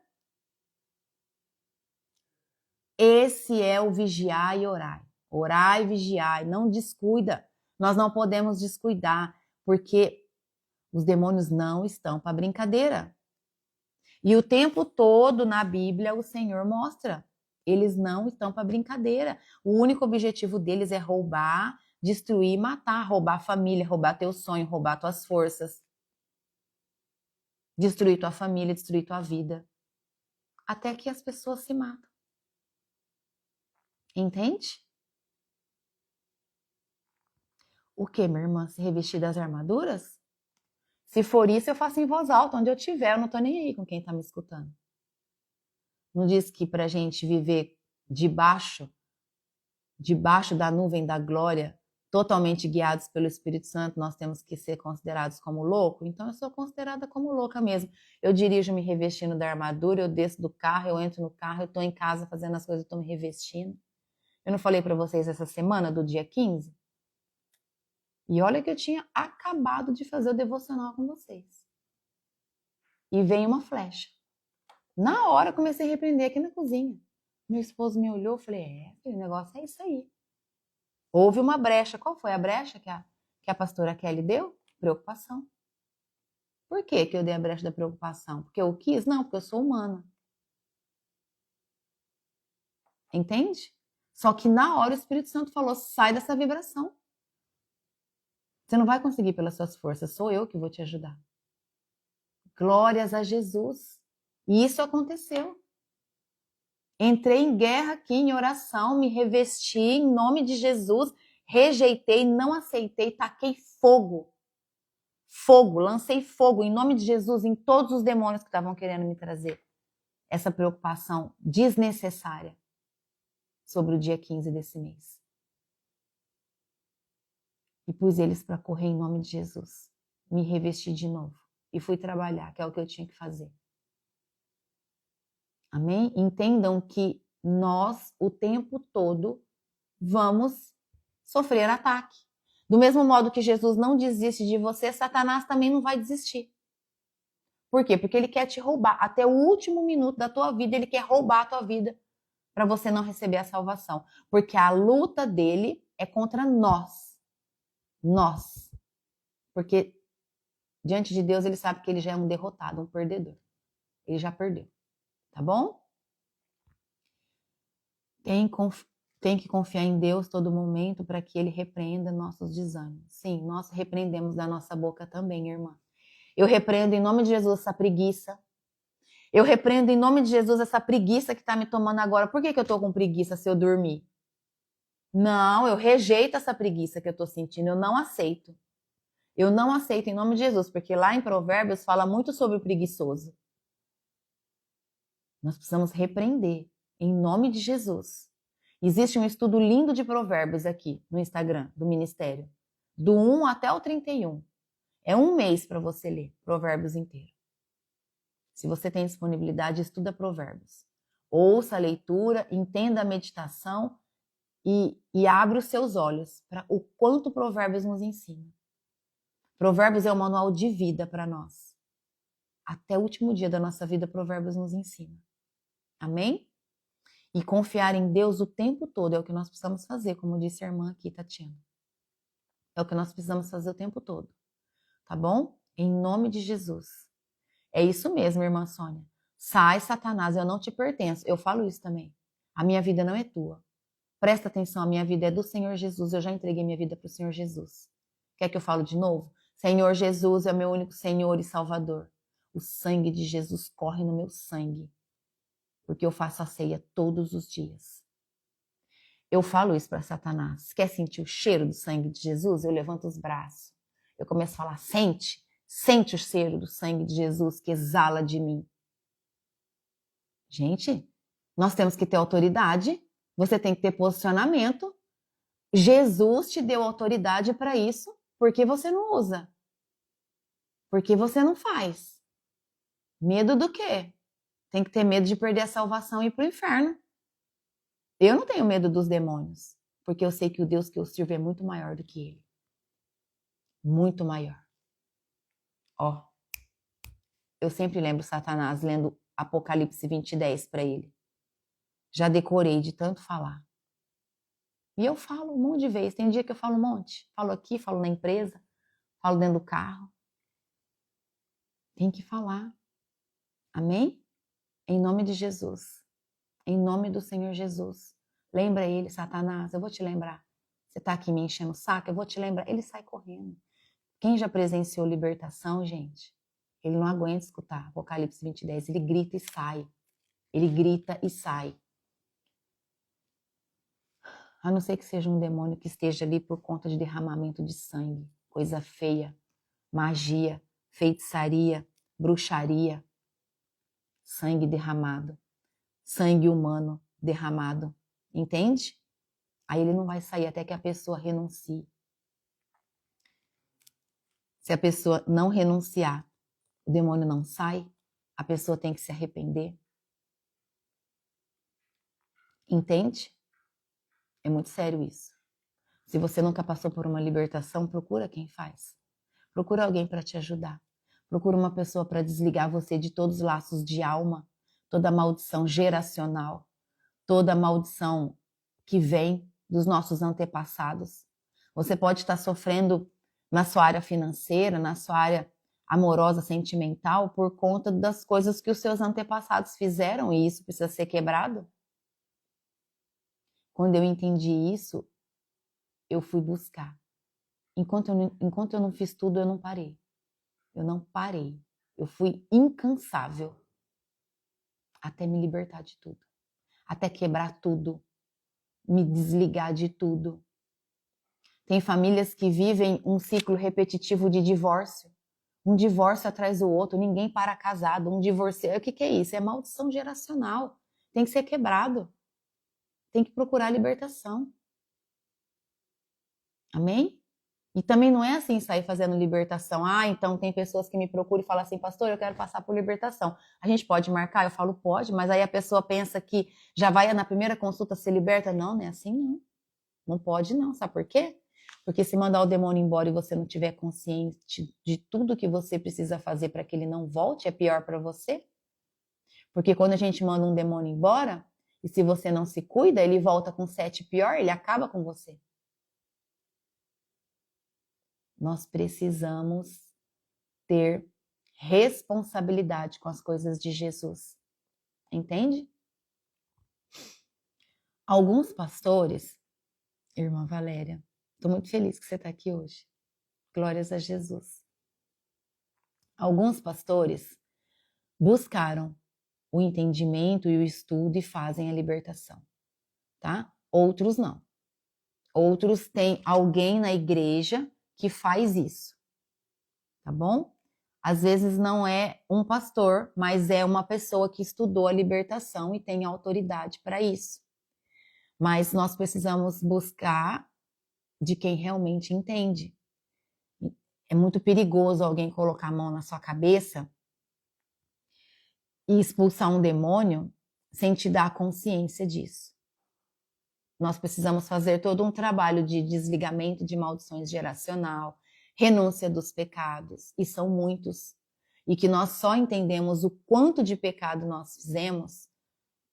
Esse é o vigiar e orar. Orar e vigiar. Não descuida. Nós não podemos descuidar, porque os demônios não estão para brincadeira. E o tempo todo na Bíblia o Senhor mostra. Eles não estão para brincadeira. O único objetivo deles é roubar, destruir e matar. Roubar a família, roubar teu sonho, roubar tuas forças. Destruir tua família, destruir tua vida. Até que as pessoas se matam. Entende? O que, minha irmã? Se revestir das armaduras? Se for isso, eu faço em voz alta, onde eu estiver. Eu não tô nem aí com quem tá me escutando. Não diz que pra gente viver debaixo da nuvem da glória, totalmente guiados pelo Espírito Santo, nós temos que ser considerados como louco? Então eu sou considerada como louca mesmo. Eu dirijo me revestindo da armadura, eu desço do carro, eu entro no carro, eu tô em casa fazendo as coisas, eu tô me revestindo. Eu não falei para vocês essa semana do dia 15? E olha que eu tinha acabado de fazer o devocional com vocês. E veio uma flecha. Na hora eu comecei a repreender aqui na cozinha. Meu esposo me olhou e falei, o negócio é isso aí. Houve uma brecha. Qual foi a brecha que a pastora Kelly deu? Preocupação. Por que eu dei a brecha da preocupação? Porque eu quis? Não, porque eu sou humana. Entende? Só que na hora o Espírito Santo falou, sai dessa vibração. Você não vai conseguir pelas suas forças, sou eu que vou te ajudar. Glórias a Jesus. E isso aconteceu. Entrei em guerra aqui, em oração, me revesti em nome de Jesus, rejeitei, não aceitei, taquei fogo. Fogo, lancei fogo em nome de Jesus em todos os demônios que estavam querendo me trazer essa preocupação desnecessária sobre o dia 15 desse mês. E pus eles para correr em nome de Jesus. Me revesti de novo e fui trabalhar, que é o que eu tinha que fazer. Amém? Entendam que nós, o tempo todo, vamos sofrer ataque. Do mesmo modo que Jesus não desiste de você, Satanás também não vai desistir. Por quê? Porque ele quer te roubar. Até o último minuto da tua vida, ele quer roubar a tua vida para você não receber a salvação. Porque a luta dele é contra nós. Nós. Porque diante de Deus, ele sabe que ele já é um derrotado, um perdedor. Ele já perdeu. Tá bom? Tem que confiar em Deus todo momento para que ele repreenda nossos desânimos. Sim, nós repreendemos da nossa boca também, irmã. Eu repreendo em nome de Jesus essa preguiça. Eu repreendo em nome de Jesus essa preguiça que está me tomando agora. Por que eu estou com preguiça se eu dormir? Não, eu rejeito essa preguiça que eu estou sentindo. Eu não aceito. Eu não aceito em nome de Jesus, porque lá em Provérbios fala muito sobre o preguiçoso. Nós precisamos repreender em nome de Jesus. Existe um estudo lindo de Provérbios aqui no Instagram do Ministério. Do 1 até o 31. É um mês para você ler Provérbios inteiro. Se você tem disponibilidade, estuda Provérbios. Ouça a leitura, entenda a meditação e abra os seus olhos para o quanto Provérbios nos ensina. Provérbios é um manual de vida para nós. Até o último dia da nossa vida, Provérbios nos ensina. Amém? E confiar em Deus o tempo todo é o que nós precisamos fazer, como disse a irmã aqui, Tatiana. É o que nós precisamos fazer o tempo todo. Tá bom? Em nome de Jesus. É isso mesmo, irmã Sônia. Sai, Satanás, eu não te pertenço. Eu falo isso também. A minha vida não é tua. Presta atenção, a minha vida é do Senhor Jesus. Eu já entreguei minha vida para o Senhor Jesus. Quer que eu fale de novo? Senhor Jesus é meu único Senhor e Salvador. O sangue de Jesus corre no meu sangue. Porque eu faço a ceia todos os dias. Eu falo isso para Satanás. Quer sentir o cheiro do sangue de Jesus? Eu levanto os braços. Eu começo a falar, sente o cheiro do sangue de Jesus que exala de mim. Gente, nós temos que ter autoridade, você tem que ter posicionamento. Jesus te deu autoridade para isso, por que você não usa? Por que você não faz? Medo do quê? Tem que ter medo de perder a salvação e ir para o inferno. Eu não tenho medo dos demônios, porque eu sei que o Deus que eu sirvo é muito maior do que ele. Muito maior. Ó, eu sempre lembro Satanás lendo Apocalipse 20:10 para ele. Já decorei de tanto falar. E eu falo um monte de vezes. Tem dia que eu falo um monte. Falo aqui, falo na empresa, falo dentro do carro. Tem que falar. Amém? Em nome de Jesus. Em nome do Senhor Jesus. Lembra ele, Satanás, eu vou te lembrar. Você está aqui me enchendo o saco, eu vou te lembrar. Ele sai correndo. Quem já presenciou libertação, gente, ele não aguenta escutar Apocalipse 20:10. Ele grita e sai. Ele grita e sai. A não ser que seja um demônio que esteja ali por conta de derramamento de sangue. Coisa feia. Magia, feitiçaria, bruxaria. Sangue derramado. Sangue humano derramado. Entende? Aí ele não vai sair até que a pessoa renuncie. Se a pessoa não renunciar, o demônio não sai, a pessoa tem que se arrepender. Entende? É muito sério isso. Se você nunca passou por uma libertação, procura quem faz. Procura alguém para te ajudar. Procura uma pessoa para desligar você de todos os laços de alma, toda a maldição geracional, toda a maldição que vem dos nossos antepassados. Você pode estar sofrendo na sua área financeira, na sua área amorosa, sentimental, por conta das coisas que os seus antepassados fizeram e isso precisa ser quebrado. Quando eu entendi isso, eu fui buscar. Enquanto eu não fiz tudo, eu não parei. Eu não parei. Eu fui incansável até me libertar de tudo. Até quebrar tudo. Me desligar de tudo. Tem famílias que vivem um ciclo repetitivo de divórcio. Um divórcio atrás do outro, ninguém para casado, um divórcio. O que é isso? É maldição geracional. Tem que ser quebrado. Tem que procurar libertação. Amém? E também não é assim sair fazendo libertação. Ah, então tem pessoas que me procuram e falam assim, pastor, eu quero passar por libertação. A gente pode marcar? Eu falo, pode, mas aí a pessoa pensa que já vai na primeira consulta ser liberta. Não, não é assim não. Não pode não, sabe por quê? Porque se mandar o demônio embora e você não tiver consciente de tudo que você precisa fazer para que ele não volte, é pior para você. Porque quando a gente manda um demônio embora, e se você não se cuida, ele volta com 7 pior, ele acaba com você. Nós precisamos ter responsabilidade com as coisas de Jesus. Entende? Alguns pastores, irmã Valéria, estou muito feliz que você está aqui hoje. Glórias a Jesus. Alguns pastores buscaram o entendimento e o estudo e fazem a libertação, tá? Outros não. Outros têm alguém na igreja que faz isso, tá bom? Às vezes não é um pastor, mas é uma pessoa que estudou a libertação e tem autoridade para isso. Mas nós precisamos buscar de quem realmente entende. É muito perigoso alguém colocar a mão na sua cabeça e expulsar um demônio sem te dar consciência disso. Nós precisamos fazer todo um trabalho de desligamento de maldições geracional, renúncia dos pecados, e são muitos. E que nós só entendemos o quanto de pecado nós fizemos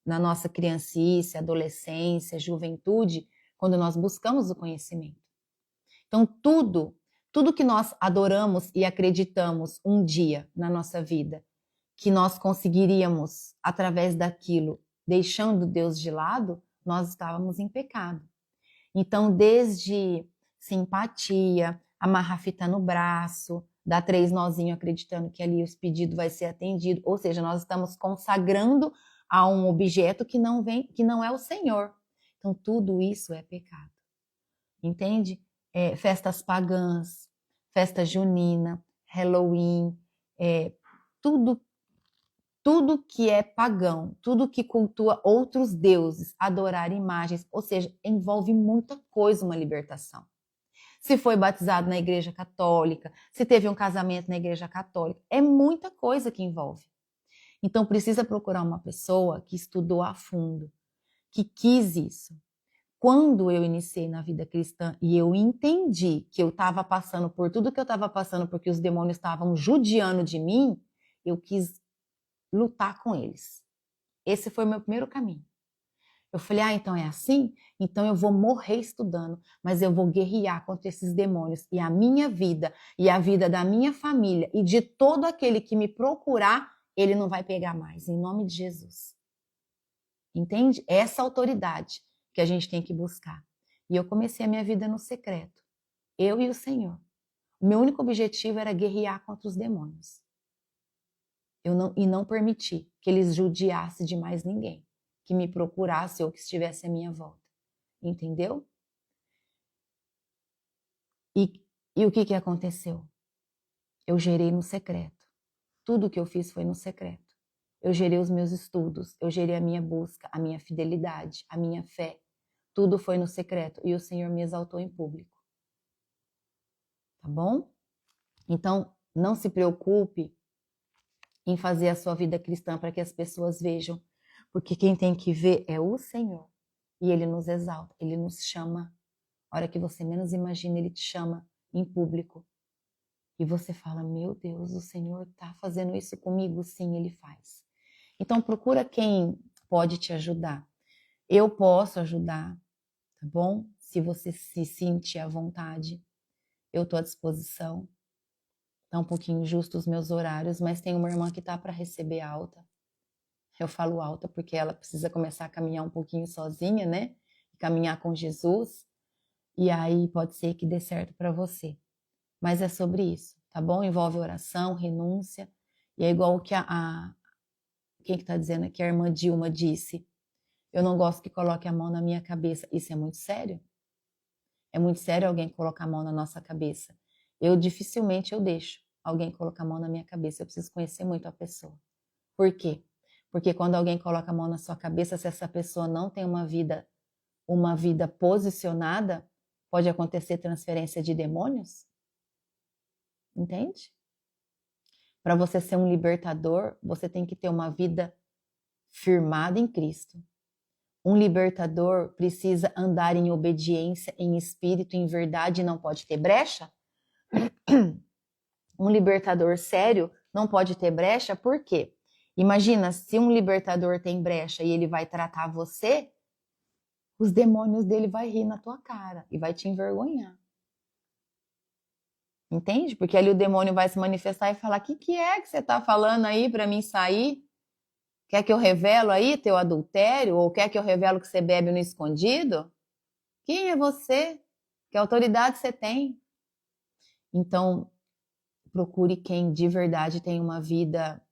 na nossa criancice, adolescência, juventude, quando nós buscamos o conhecimento. Então, tudo que nós adoramos e acreditamos um dia na nossa vida, que nós conseguiríamos, através daquilo, deixando Deus de lado, nós estávamos em pecado. Então, desde simpatia, amarrar fita no braço, dar 3 nozinhos acreditando que ali os pedidos vai ser atendido, ou seja, nós estamos consagrando a um objeto que não é o Senhor. Então, tudo isso é pecado. Entende? Festas pagãs, festa junina, Halloween, tudo que é pagão, tudo que cultua outros deuses, adorar imagens, ou seja, envolve muita coisa uma libertação. Se foi batizado na igreja católica, se teve um casamento na igreja católica, é muita coisa que envolve. Então precisa procurar uma pessoa que estudou a fundo, que quis isso. Quando eu iniciei na vida cristã e eu entendi que eu estava passando por tudo que eu estava passando porque os demônios estavam judiando de mim, eu quis lutar com eles. Esse foi o meu primeiro caminho. Eu falei, então é assim? Então eu vou morrer estudando, mas eu vou guerrear contra esses demônios. E a minha vida, e a vida da minha família, e de todo aquele que me procurar, ele não vai pegar mais, em nome de Jesus. Entende? Essa autoridade que a gente tem que buscar. E eu comecei a minha vida no secreto. Eu e o Senhor. O meu único objetivo era guerrear contra os demônios. E não permitir que eles judiassem de mais ninguém, que me procurasse ou que estivesse à minha volta. Entendeu? E o que aconteceu? Eu gerei no secreto. Tudo que eu fiz foi no secreto. Eu gerei os meus estudos, eu gerei a minha busca, a minha fidelidade, a minha fé. Tudo foi no secreto e o Senhor me exaltou em público. Tá bom? Então, não se preocupe em fazer a sua vida cristã para que as pessoas vejam, porque quem tem que ver é o Senhor. E Ele nos exalta, Ele nos chama. A hora que você menos imagina, Ele te chama em público. E você fala, meu Deus, o Senhor está fazendo isso comigo? Sim, Ele faz. Então, procura quem pode te ajudar. Eu posso ajudar, tá bom? Se você se sentir à vontade, eu estou à disposição. Tá um pouquinho justo os meus horários, mas tem uma irmã que tá para receber alta. Eu falo alta porque ela precisa começar a caminhar um pouquinho sozinha, né? Caminhar com Jesus. E aí pode ser que dê certo para você. Mas é sobre isso, tá bom? Envolve oração, renúncia. E é igual o que quem que tá dizendo aqui? A irmã Dilma disse. Eu não gosto que coloque a mão na minha cabeça. Isso é muito sério? É muito sério alguém colocar a mão na nossa cabeça. Dificilmente eu deixo alguém colocar a mão na minha cabeça. Eu preciso conhecer muito a pessoa. Por quê? Porque quando alguém coloca a mão na sua cabeça, se essa pessoa não tem uma vida posicionada, pode acontecer transferência de demônios. Entende? Para você ser um libertador, você tem que ter uma vida firmada em Cristo. Um libertador precisa andar em obediência, em espírito, em verdade, e não pode ter brecha. Um libertador sério não pode ter brecha, por quê? Imagina, se um libertador tem brecha e ele vai tratar você, os demônios dele vai rir na tua cara e vai te envergonhar. Entende? Porque ali o demônio vai se manifestar e falar: o que é que você está falando aí para mim sair? Quer que eu revelo aí teu adultério? Ou quer que eu revelo que você bebe no escondido? Quem é você? Que autoridade você tem? Então, procure quem de verdade tem uma vida...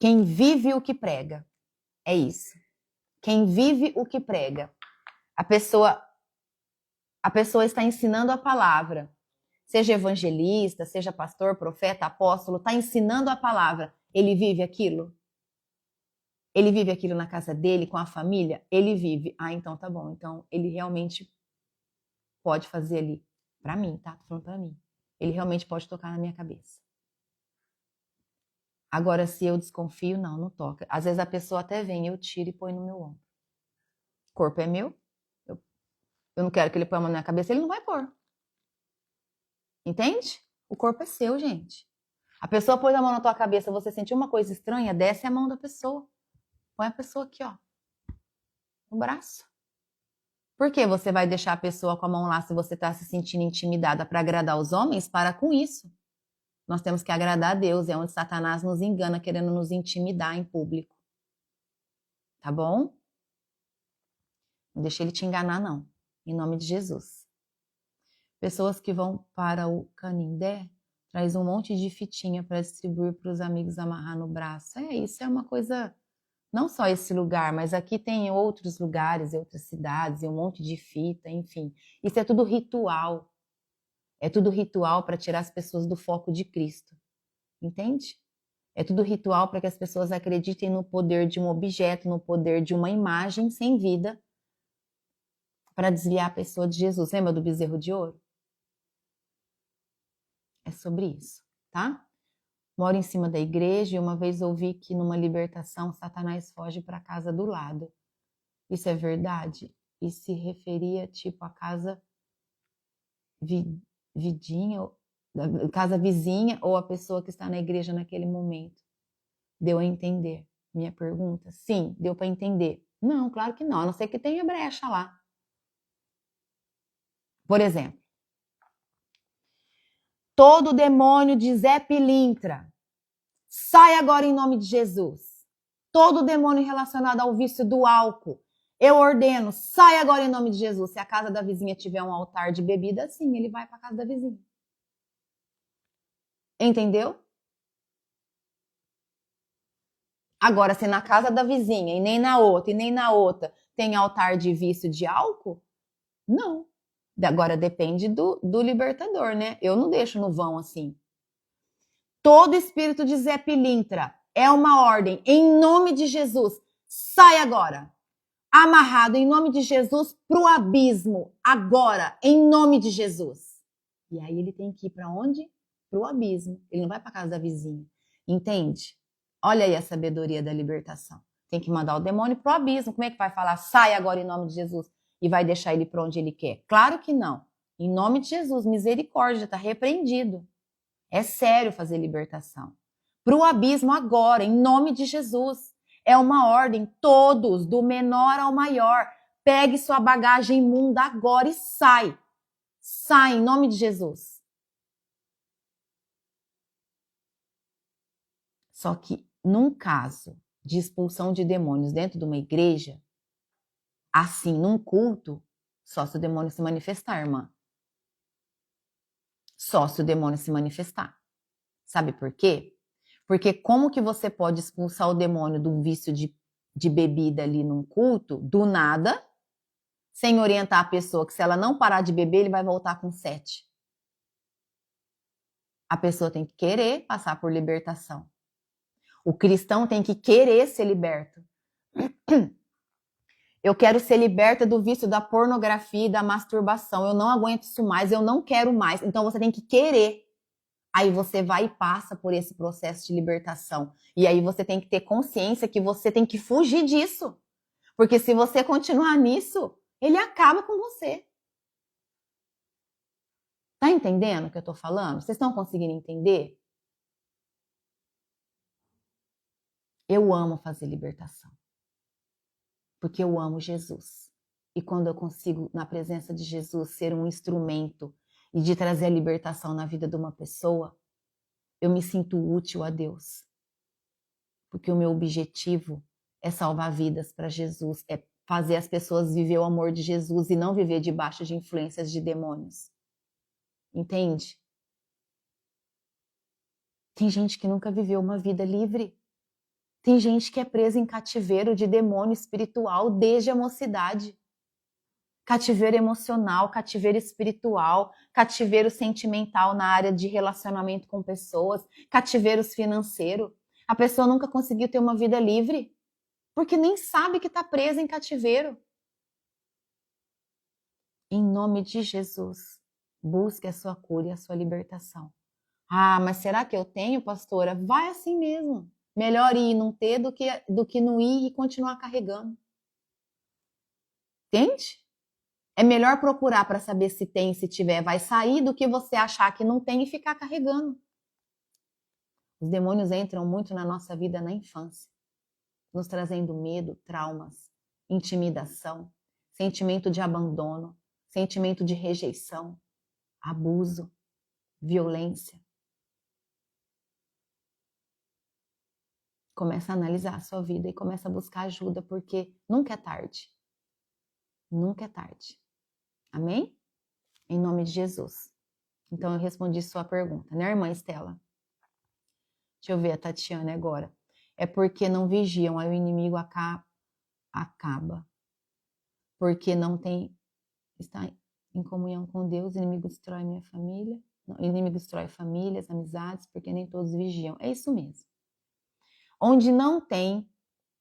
Quem vive o que prega. É isso. Quem vive o que prega. A pessoa está ensinando a palavra. Seja evangelista, seja pastor, profeta, apóstolo, está ensinando a palavra. Ele vive aquilo? Ele vive aquilo na casa dele, com a família? Ele vive. Ah, então tá bom. Então ele realmente pode fazer ali. Pra mim, tá? Tô falando pra mim. Ele realmente pode tocar na minha cabeça. Agora, se eu desconfio, não toca. Às vezes a pessoa até vem, eu tiro e põe no meu ombro. O corpo é meu. Eu não quero que ele ponha a mão na minha cabeça, ele não vai pôr. Entende? O corpo é seu, gente. A pessoa pôs a mão na tua cabeça, você sentiu uma coisa estranha, desce a mão da pessoa. Põe a pessoa aqui, ó, no braço. Por que você vai deixar a pessoa com a mão lá se você está se sentindo intimidada para agradar os homens? Para com isso. Nós temos que agradar a Deus, é onde Satanás nos engana, querendo nos intimidar em público. Tá bom? Não deixe ele te enganar, não. Em nome de Jesus. Pessoas que vão para o Canindé traz um monte de fitinha para distribuir para os amigos amarrar no braço. Isso é uma coisa... Não só esse lugar, mas aqui tem outros lugares, outras cidades, e um monte de fita, enfim. Isso é tudo ritual. É tudo ritual para tirar as pessoas do foco de Cristo. Entende? É tudo ritual para que as pessoas acreditem no poder de um objeto, no poder de uma imagem sem vida, para desviar a pessoa de Jesus. Lembra do bezerro de ouro? É sobre isso, tá? Moro em cima da igreja e uma vez ouvi que numa libertação Satanás foge para a casa do lado. Isso é verdade? E se referia tipo a casa vidinha, casa vizinha ou a pessoa que está na igreja naquele momento. Deu a entender minha pergunta? Sim, deu para entender. Não, claro que não, a não ser que tenha brecha lá. Por exemplo, todo demônio de Zé Pilintra, sai agora em nome de Jesus. Todo demônio relacionado ao vício do álcool, eu ordeno, sai agora em nome de Jesus. Se a casa da vizinha tiver um altar de bebida, sim, ele vai para a casa da vizinha. Entendeu? Agora, se na casa da vizinha e nem na outra tem altar de vício de álcool, não. Agora depende do libertador, né? Eu não deixo no vão assim. Todo espírito de Zé Pilintra é uma ordem, em nome de Jesus, sai agora. Amarrado em nome de Jesus pro abismo, agora, em nome de Jesus. E aí ele tem que ir para onde? Pro abismo. Ele não vai para casa da vizinha. Entende? Olha aí a sabedoria da libertação. Tem que mandar o demônio pro abismo. Como é que vai falar? Sai agora em nome de Jesus e vai deixar ele para onde ele quer? Claro que não. Em nome de Jesus, misericórdia, está repreendido. É sério fazer libertação. Pro abismo agora, em nome de Jesus. É uma ordem, todos, do menor ao maior. Pegue sua bagagem imunda agora e sai. Sai em nome de Jesus. Só que num caso de expulsão de demônios dentro de uma igreja, assim, num culto, só se o demônio se manifestar, irmã. Só se o demônio se manifestar. Sabe por quê? Porque como que você pode expulsar o demônio do vício de bebida ali num culto, do nada, sem orientar a pessoa que se ela não parar de beber, ele vai voltar com 7. A pessoa tem que querer passar por libertação. O cristão tem que querer ser liberto. Eu quero ser liberta do vício da pornografia e da masturbação. Eu não aguento isso mais, eu não quero mais. Então você tem que querer. Aí você vai e passa por esse processo de libertação. E aí você tem que ter consciência que você tem que fugir disso. Porque se você continuar nisso, ele acaba com você. Tá entendendo o que eu tô falando? Vocês estão conseguindo entender? Eu amo fazer libertação. Porque eu amo Jesus. E quando eu consigo, na presença de Jesus, ser um instrumento e de trazer a libertação na vida de uma pessoa, eu me sinto útil a Deus. Porque o meu objetivo é salvar vidas para Jesus, é fazer as pessoas viver o amor de Jesus e não viver debaixo de influências de demônios. Entende? Tem gente que nunca viveu uma vida livre. Tem gente que é presa em cativeiro de demônio espiritual desde a mocidade. Cativeiro emocional, cativeiro espiritual, cativeiro sentimental na área de relacionamento com pessoas, cativeiros financeiros. A pessoa nunca conseguiu ter uma vida livre, porque nem sabe que está presa em cativeiro. Em nome de Jesus, busque a sua cura e a sua libertação. Ah, mas será que eu tenho, pastora? Vai assim mesmo. Melhor ir e não ter do que não ir e continuar carregando. Entende? É melhor procurar para saber se tem, se tiver, vai sair, do que você achar que não tem e ficar carregando. Os demônios entram muito na nossa vida na infância, nos trazendo medo, traumas, intimidação, sentimento de abandono, sentimento de rejeição, abuso, violência. Começa a analisar a sua vida e começa a buscar ajuda, porque nunca é tarde. Nunca é tarde. Amém? Em nome de Jesus. Então eu respondi sua pergunta, né, irmã Estela? Deixa eu ver a Tatiana agora. É porque não vigiam, aí o inimigo acaba. Porque não tem... Está em comunhão com Deus, o inimigo destrói minha família. Não, o inimigo destrói famílias, amizades, porque nem todos vigiam. É isso mesmo. Onde não tem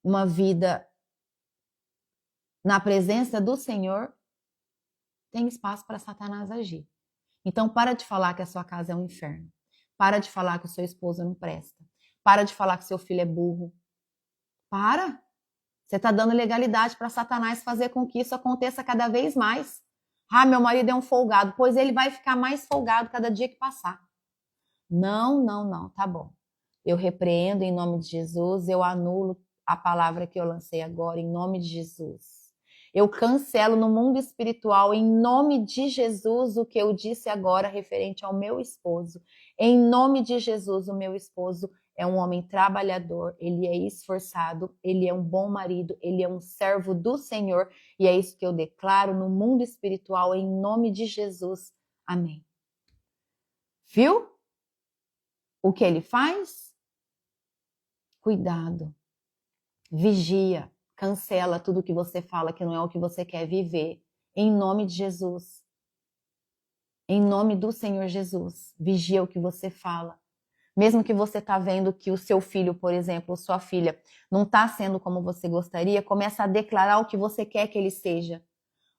uma vida na presença do Senhor, tem espaço para Satanás agir. Então, para de falar que a sua casa é um inferno. Para de falar que o seu esposo não presta. Para de falar que seu filho é burro. Para! Você está dando legalidade para Satanás fazer com que isso aconteça cada vez mais. Ah, meu marido é um folgado. Pois ele vai ficar mais folgado cada dia que passar. Não, não, não. Tá bom. Eu repreendo em nome de Jesus. Eu anulo a palavra que eu lancei agora em nome de Jesus. Eu cancelo no mundo espiritual, em nome de Jesus, o que eu disse agora referente ao meu esposo. Em nome de Jesus, o meu esposo é um homem trabalhador, ele é esforçado, ele é um bom marido, ele é um servo do Senhor, e é isso que eu declaro no mundo espiritual, em nome de Jesus. Amém. Viu? O que ele faz? Cuidado. Vigia. Cancela tudo que você fala que não é o que você quer viver. Em nome de Jesus. Em nome do Senhor Jesus. Vigia o que você fala. Mesmo que você está vendo que o seu filho, por exemplo, ou sua filha, não está sendo como você gostaria, começa a declarar o que você quer que ele seja.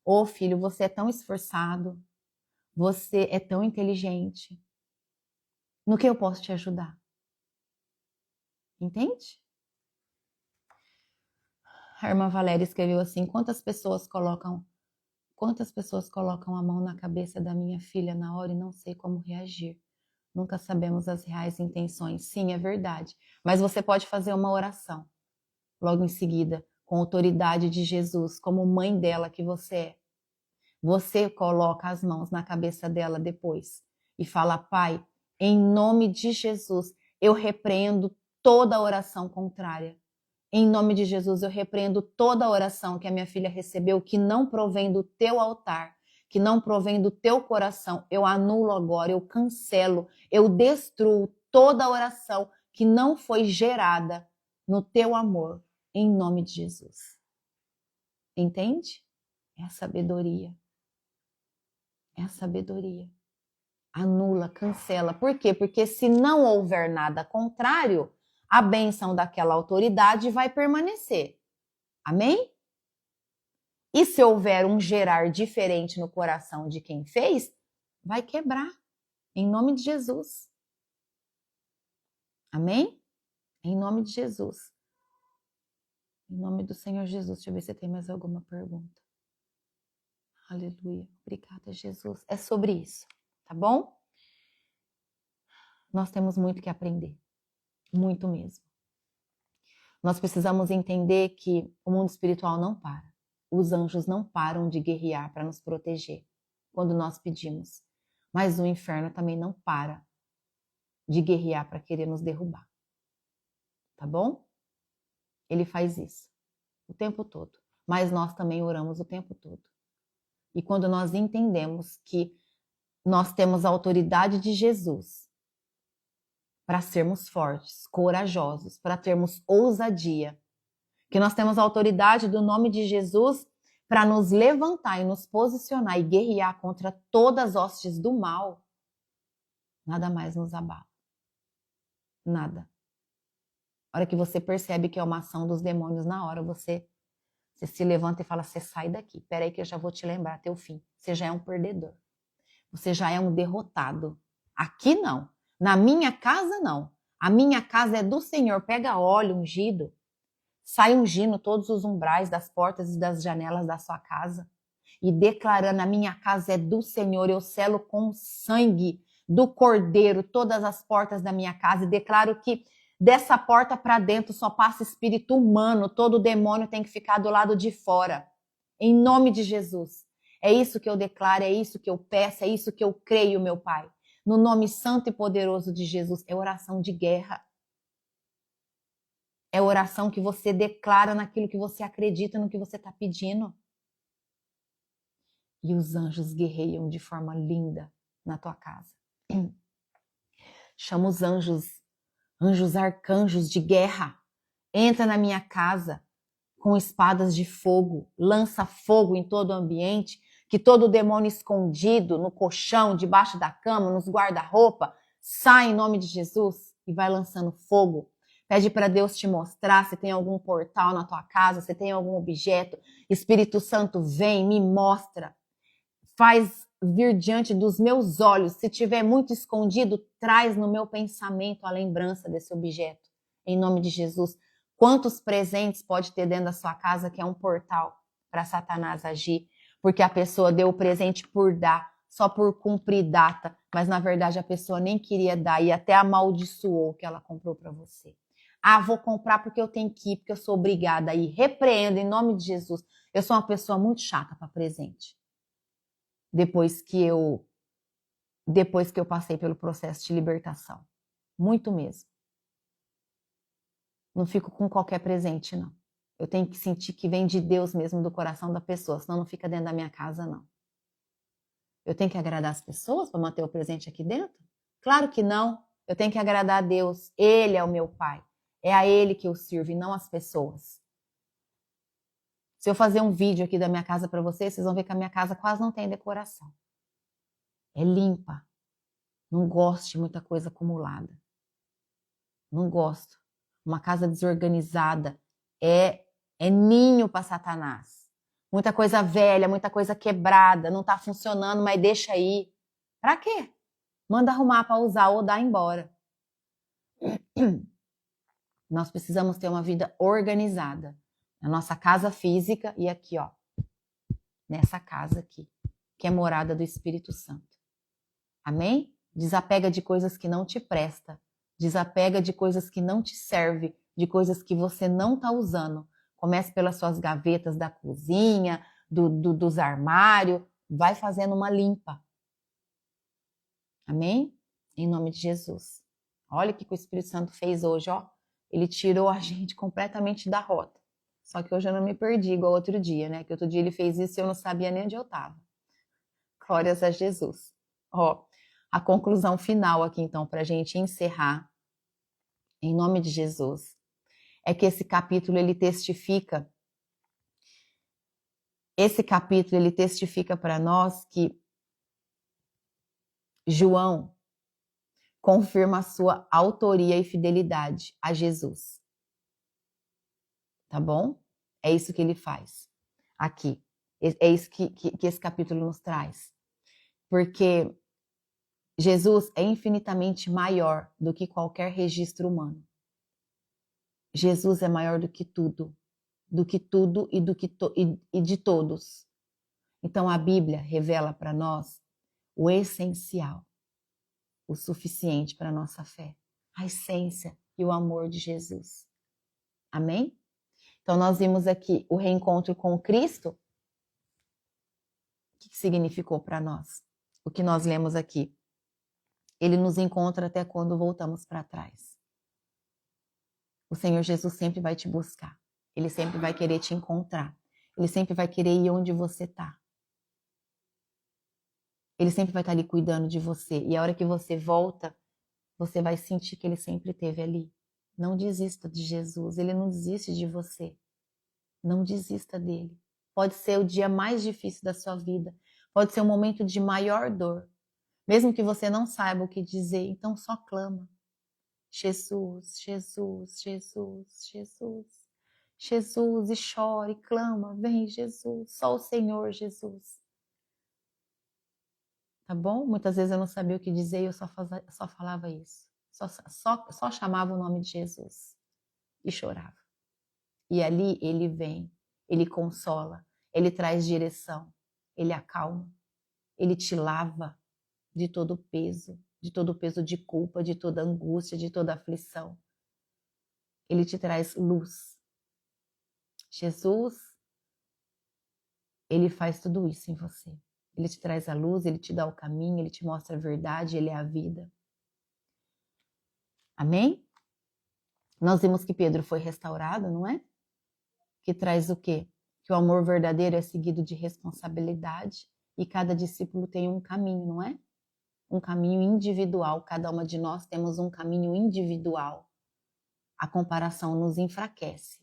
Ô filho, você é tão esforçado. Você é tão inteligente. No que eu posso te ajudar? Entende? A irmã Valéria escreveu assim: quantas pessoas colocam a mão na cabeça da minha filha na hora e não sei como reagir. Nunca sabemos as reais intenções. Sim, é verdade. Mas você pode fazer uma oração logo em seguida, com a autoridade de Jesus, como mãe dela que você é. Você coloca as mãos na cabeça dela depois e fala: Pai, em nome de Jesus, eu repreendo toda oração contrária. Em nome de Jesus, eu repreendo toda oração que a minha filha recebeu, que não provém do teu altar, que não provém do teu coração. Eu anulo agora, eu cancelo, eu destruo toda oração que não foi gerada no teu amor, em nome de Jesus. Entende? É a sabedoria. É a sabedoria. Anula, cancela. Por quê? Porque se não houver nada contrário, a bênção daquela autoridade vai permanecer. Amém? E se houver um gerar diferente no coração de quem fez, vai quebrar, em nome de Jesus. Amém? Em nome de Jesus. Em nome do Senhor Jesus. Deixa eu ver se tem mais alguma pergunta. Aleluia. Obrigada, Jesus. É sobre isso, tá bom? Nós temos muito que aprender. Muito mesmo. Nós precisamos entender que o mundo espiritual não para. Os anjos não param de guerrear para nos proteger quando nós pedimos. Mas o inferno também não para de guerrear para querer nos derrubar. Tá bom? Ele faz isso o tempo todo. Mas nós também oramos o tempo todo. E quando nós entendemos que nós temos a autoridade de Jesus para sermos fortes, corajosos, para termos ousadia, que nós temos a autoridade do nome de Jesus para nos levantar e nos posicionar e guerrear contra todas as hostes do mal, nada mais nos abala. Nada. A hora que você percebe que é uma ação dos demônios, na hora você se levanta e fala, você sai daqui, peraí que eu já vou te lembrar até o fim. Você já é um perdedor. Você já é um derrotado. Aqui não. Na minha casa não. A minha casa é do Senhor. Pega óleo ungido. Sai ungindo todos os umbrais das portas e das janelas da sua casa. E declarando, a minha casa é do Senhor. Eu selo com o sangue do Cordeiro todas as portas da minha casa. E declaro que dessa porta para dentro só passa espírito humano. Todo demônio tem que ficar do lado de fora. Em nome de Jesus. É isso que eu declaro, é isso que eu peço, é isso que eu creio, meu Pai. No nome santo e poderoso de Jesus. É oração de guerra. É oração que você declara naquilo que você acredita, no que você está pedindo. E os anjos guerreiam de forma linda na tua casa. Chama os anjos arcanjos de guerra. Entra na minha casa com espadas de fogo, lança fogo em todo o ambiente, que todo demônio escondido no colchão, debaixo da cama, nos guarda-roupa, sai em nome de Jesus e vai lançando fogo. Pede para Deus te mostrar se tem algum portal na tua casa, se tem algum objeto. Espírito Santo, vem, me mostra. Faz vir diante dos meus olhos. Se tiver muito escondido, traz no meu pensamento a lembrança desse objeto. Em nome de Jesus. Quantos presentes pode ter dentro da sua casa que é um portal para Satanás agir? Porque a pessoa deu o presente por dar, só por cumprir data, mas na verdade a pessoa nem queria dar e até amaldiçoou o que ela comprou para você. Ah, vou comprar porque eu tenho que ir, porque eu sou obrigada a ir. Repreendo em nome de Jesus. Eu sou uma pessoa muito chata para presente. Depois que eu passei pelo processo de libertação. Muito mesmo. Não fico com qualquer presente, não. Eu tenho que sentir que vem de Deus mesmo, do coração da pessoa, senão não fica dentro da minha casa, não. Eu tenho que agradar as pessoas para manter o presente aqui dentro? Claro que não. Eu tenho que agradar a Deus. Ele é o meu Pai. É a Ele que eu sirvo e não as pessoas. Se eu fazer um vídeo aqui da minha casa para vocês vão ver que a minha casa quase não tem decoração. É limpa. Não gosto de muita coisa acumulada. Não gosto. Uma casa desorganizada é ninho para Satanás. Muita coisa velha, muita coisa quebrada, não está funcionando, mas deixa aí. Para quê? Manda arrumar para usar ou dar embora. Nós precisamos ter uma vida organizada. Na nossa casa física e aqui, ó. Nessa casa aqui, que é morada do Espírito Santo. Amém? Desapega de coisas que não te presta. Desapega de coisas que não te servem, de coisas que você não está usando. Comece pelas suas gavetas da cozinha, dos armários. Vai fazendo uma limpa. Amém? Em nome de Jesus. Olha o que o Espírito Santo fez hoje, ó. Ele tirou a gente completamente da rota. Só que hoje eu não me perdi igual outro dia, né? Que outro dia ele fez isso e eu não sabia nem onde eu estava. Glórias a Jesus. Ó, a conclusão final aqui, então, para a gente encerrar, em nome de Jesus, é que esse capítulo, ele testifica para nós que João confirma a sua autoria e fidelidade a Jesus. Tá bom? É isso que ele faz aqui. É isso que esse capítulo nos traz. Porque Jesus é infinitamente maior do que qualquer registro humano. Jesus é maior do que tudo e de todos. Então a Bíblia revela para nós o essencial, o suficiente para a nossa fé, a essência e o amor de Jesus. Amém? Então nós vimos aqui o reencontro com Cristo. O que significou para nós? O que nós lemos aqui. Ele nos encontra até quando voltamos para trás. O Senhor Jesus sempre vai te buscar. Ele sempre vai querer te encontrar. Ele sempre vai querer ir onde você está. Ele sempre vai estar ali cuidando de você. E a hora que você volta, você vai sentir que ele sempre esteve ali. Não desista de Jesus. Ele não desiste de você. Não desista dele. Pode ser o dia mais difícil da sua vida. Pode ser um momento de maior dor. Mesmo que você não saiba o que dizer, então só clama. Jesus, Jesus, Jesus, Jesus. Jesus, e chora, e clama, vem Jesus, só o Senhor Jesus. Tá bom? Muitas vezes eu não sabia o que dizer e eu só falava isso. Só chamava o nome de Jesus e chorava. E ali ele vem, ele consola, ele traz direção, ele acalma, ele te lava de todo o peso de culpa, de toda angústia, de toda aflição. Ele te traz luz. Jesus, ele faz tudo isso em você. Ele te traz a luz, ele te dá o caminho, ele te mostra a verdade, ele é a vida. Amém? Nós vimos que Pedro foi restaurado, não é? Que traz o quê? Que o amor verdadeiro é seguido de responsabilidade e cada discípulo tem um caminho, não é? Um caminho individual. Cada uma de nós temos um caminho individual. A comparação nos enfraquece.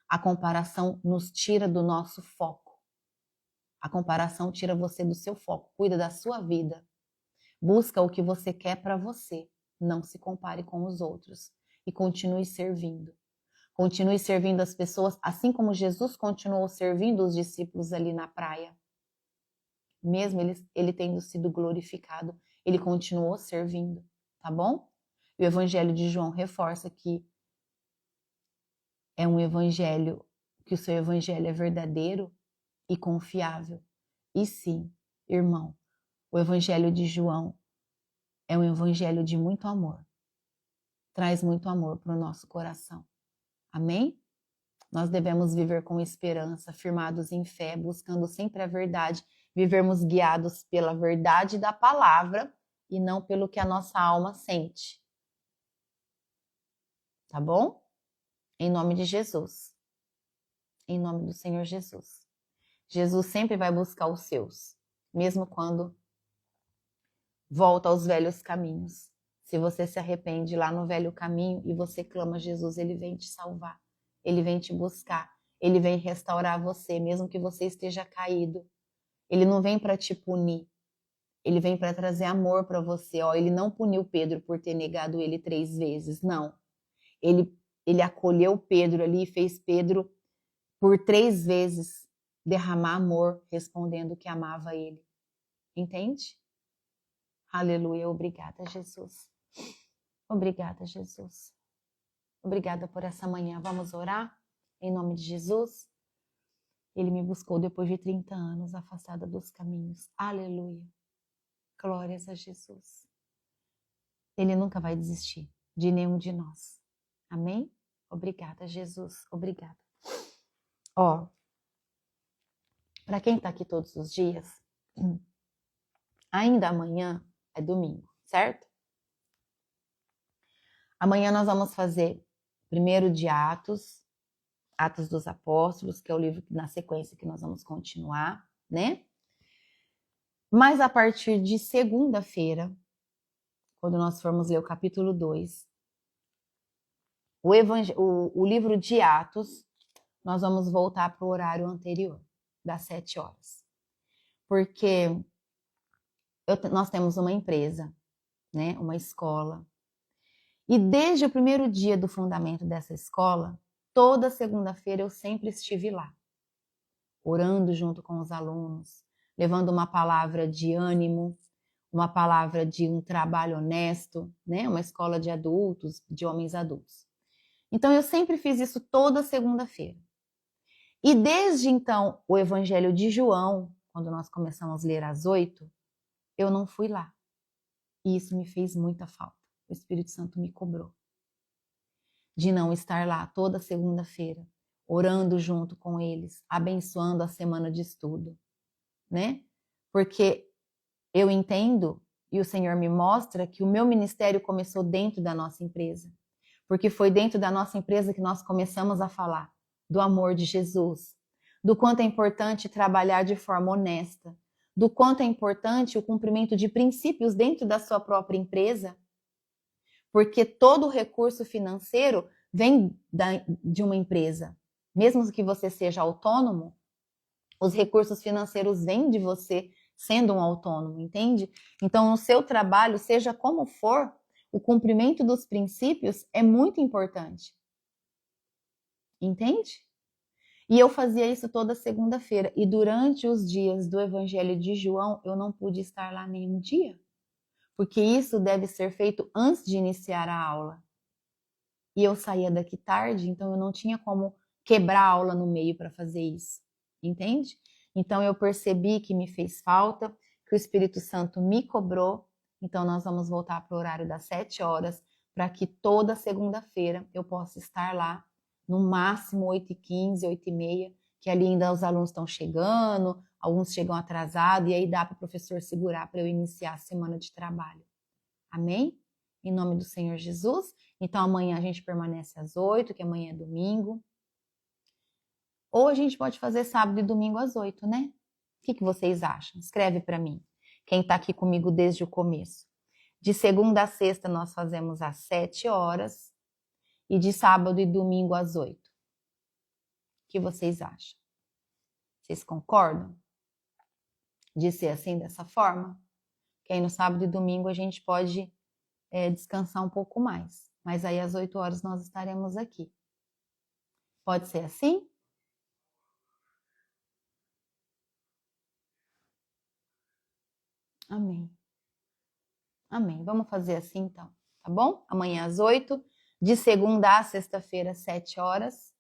A comparação nos tira do nosso foco. A comparação tira você do seu foco. Cuida da sua vida. Busca o que você quer para você. Não se compare com os outros. E continue servindo. Continue servindo as pessoas, assim como Jesus continuou servindo os discípulos ali na praia. Mesmo ele tendo sido glorificado, ele continuou servindo, tá bom? E o Evangelho de João reforça que é um evangelho, que o seu evangelho é verdadeiro e confiável. E sim, irmão, o Evangelho de João é um evangelho de muito amor. Traz muito amor para o nosso coração. Amém? Nós devemos viver com esperança, firmados em fé, buscando sempre a verdade, vivermos guiados pela verdade da palavra e não pelo que a nossa alma sente. Tá bom? Em nome de Jesus. Em nome do Senhor Jesus. Jesus sempre vai buscar os seus, mesmo quando volta aos velhos caminhos. Se você se arrepende lá no velho caminho e você clama a Jesus, ele vem te salvar. Ele vem te buscar. Ele vem restaurar você, mesmo que você esteja caído. Ele não vem para te punir. Ele vem para trazer amor para você. Ó, ele não puniu Pedro por ter negado ele 3 vezes. Não. Ele acolheu Pedro ali e fez Pedro, por 3 vezes, derramar amor, respondendo que amava ele. Entende? Aleluia. Obrigada, Jesus. Obrigada, Jesus. Obrigada por essa manhã. Vamos orar? Em nome de Jesus. Ele me buscou depois de 30 anos, afastada dos caminhos. Aleluia. Glórias a Jesus. Ele nunca vai desistir de nenhum de nós. Amém? Obrigada, Jesus. Obrigada. Ó, para quem está aqui todos os dias, ainda amanhã é domingo, certo? Amanhã nós vamos fazer primeiro de Atos dos Apóstolos, que é o livro na sequência que nós vamos continuar, né? Mas a partir de segunda-feira, quando nós formos ler o capítulo 2, o livro de Atos, nós vamos voltar para o horário anterior, das 7 horas. Porque nós temos uma empresa, né, uma escola, e desde o primeiro dia do fundamento dessa escola, toda segunda-feira eu sempre estive lá. orando junto com os alunos, levando uma palavra de ânimo, uma palavra de um trabalho honesto, né? Uma escola de adultos, de homens adultos. Então eu sempre fiz isso toda segunda-feira. E desde então, o Evangelho de João, quando nós começamos a ler às 8, eu não fui lá. E isso me fez muita falta. O Espírito Santo me cobrou de não estar lá toda segunda-feira, orando junto com eles, abençoando a semana de estudo, né? Porque eu entendo e o Senhor me mostra que o meu ministério começou dentro da nossa empresa. Porque foi dentro da nossa empresa que nós começamos a falar do amor de Jesus, do quanto é importante trabalhar de forma honesta, do quanto é importante o cumprimento de princípios dentro da sua própria empresa, porque todo recurso financeiro vem de uma empresa. Mesmo que você seja autônomo, os recursos financeiros vêm de você sendo um autônomo, entende? Então, no seu trabalho, seja como for, o cumprimento dos princípios é muito importante. Entende? E eu fazia isso toda segunda-feira. E durante os dias do Evangelho de João, eu não pude estar lá nenhum dia. Porque isso deve ser feito antes de iniciar a aula. E eu saía daqui tarde, então eu não tinha como quebrar a aula no meio para fazer isso. Entende? Então eu percebi que me fez falta, que o Espírito Santo me cobrou. Então nós vamos voltar para o horário das 7 horas, para que toda segunda-feira eu possa estar lá, no máximo 8h15, 8h30, que ali ainda os alunos estão chegando, alguns chegam atrasados, e aí dá para o professor segurar para eu iniciar a semana de trabalho. Amém? Em nome do Senhor Jesus. Então amanhã a gente permanece às 8, que amanhã é domingo. Ou a gente pode fazer sábado e domingo às 8, né? O que vocês acham? Escreve para mim. Quem está aqui comigo desde o começo. De segunda a sexta nós fazemos às 7 horas e de sábado e domingo às 8. O que vocês acham? Vocês concordam? De ser assim, dessa forma? Que aí no sábado e domingo a gente pode descansar um pouco mais. Mas aí às 8 horas nós estaremos aqui. Pode ser assim? Amém. Amém. Vamos fazer assim então, tá bom? Amanhã às 8, de segunda a sexta-feira às 7 horas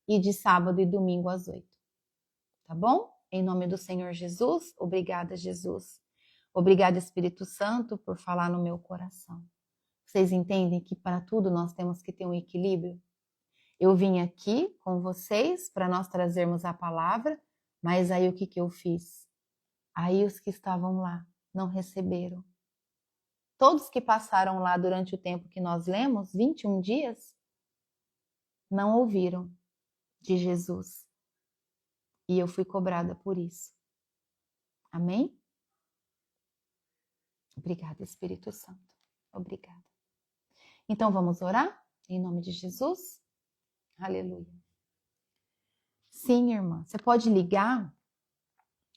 e de sábado e domingo às 8. Tá bom? Em nome do Senhor Jesus, obrigada, Jesus. Obrigada, Espírito Santo, por falar no meu coração. Vocês entendem que para tudo nós temos que ter um equilíbrio? Eu vim aqui com vocês para nós trazermos a palavra, mas aí o que eu fiz? Aí os que estavam lá não receberam. Todos que passaram lá durante o tempo que nós lemos, 21 dias, não ouviram de Jesus. E eu fui cobrada por isso. Amém? Obrigada, Espírito Santo. Obrigada. Então vamos orar? Em nome de Jesus? Aleluia. Sim, irmã. Você pode ligar,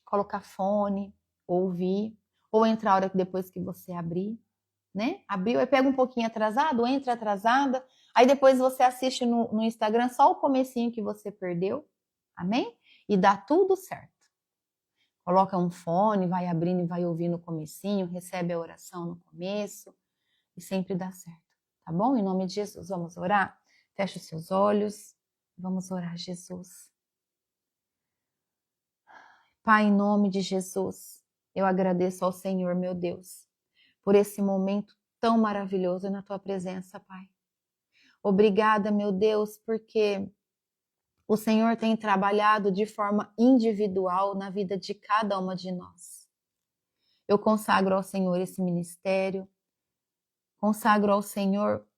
colocar fone, ouvir, ou entrar a hora que depois que você abrir, né? Abriu, aí pega um pouquinho atrasado, entra atrasada, aí depois você assiste no Instagram só o comecinho que você perdeu, amém? E dá tudo certo. Coloca um fone, vai abrindo e vai ouvindo o comecinho, recebe a oração no começo e sempre dá certo, tá bom? Em nome de Jesus, vamos orar? Fecha os seus olhos, vamos orar, Jesus. Pai, em nome de Jesus, eu agradeço ao Senhor, meu Deus, por esse momento tão maravilhoso na tua presença, Pai. Obrigada, meu Deus, porque o Senhor tem trabalhado de forma individual na vida de cada uma de nós. Eu consagro ao Senhor esse ministério, consagro ao Senhor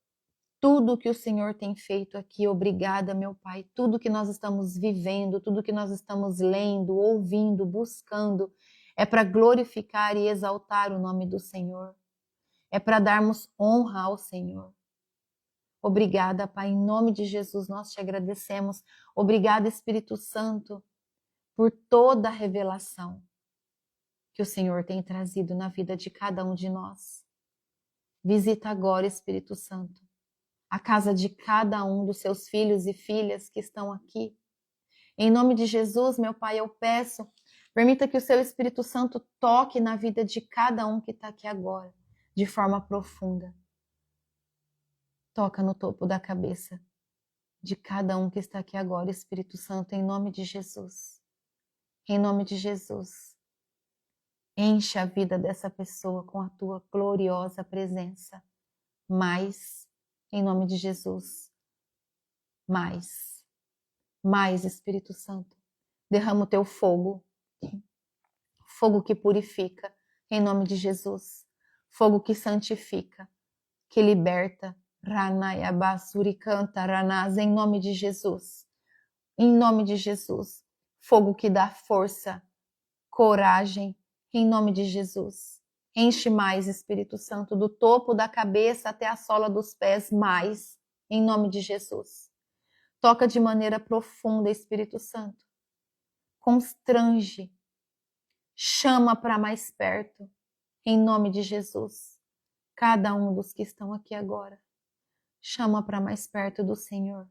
tudo que o Senhor tem feito aqui. Obrigada, meu Pai, tudo que nós estamos vivendo, tudo que nós estamos lendo, ouvindo, buscando, é para glorificar e exaltar o nome do Senhor. É para darmos honra ao Senhor. Obrigada, Pai, em nome de Jesus nós te agradecemos. Obrigada, Espírito Santo, por toda a revelação que o Senhor tem trazido na vida de cada um de nós. Visita agora, Espírito Santo, a casa de cada um dos seus filhos e filhas que estão aqui. Em nome de Jesus, meu Pai, eu peço, permita que o seu Espírito Santo toque na vida de cada um que está aqui agora, de forma profunda. Toca no topo da cabeça de cada um que está aqui agora, Espírito Santo, em nome de Jesus. Em nome de Jesus. Enche a vida dessa pessoa com a tua gloriosa presença. Mais, em nome de Jesus. Mais, Espírito Santo. Derrama o teu fogo. Fogo que purifica, em nome de Jesus. Fogo que santifica, que liberta. Ranayabasuri-canta Ranás, em nome de Jesus. Em nome de Jesus. Fogo que dá força, coragem, em nome de Jesus. Enche mais, Espírito Santo, do topo da cabeça até a sola dos pés, mais, em nome de Jesus. Toca de maneira profunda, Espírito Santo. Constrange, chama para mais perto, em nome de Jesus. Cada um dos que estão aqui agora, chama para mais perto do Senhor.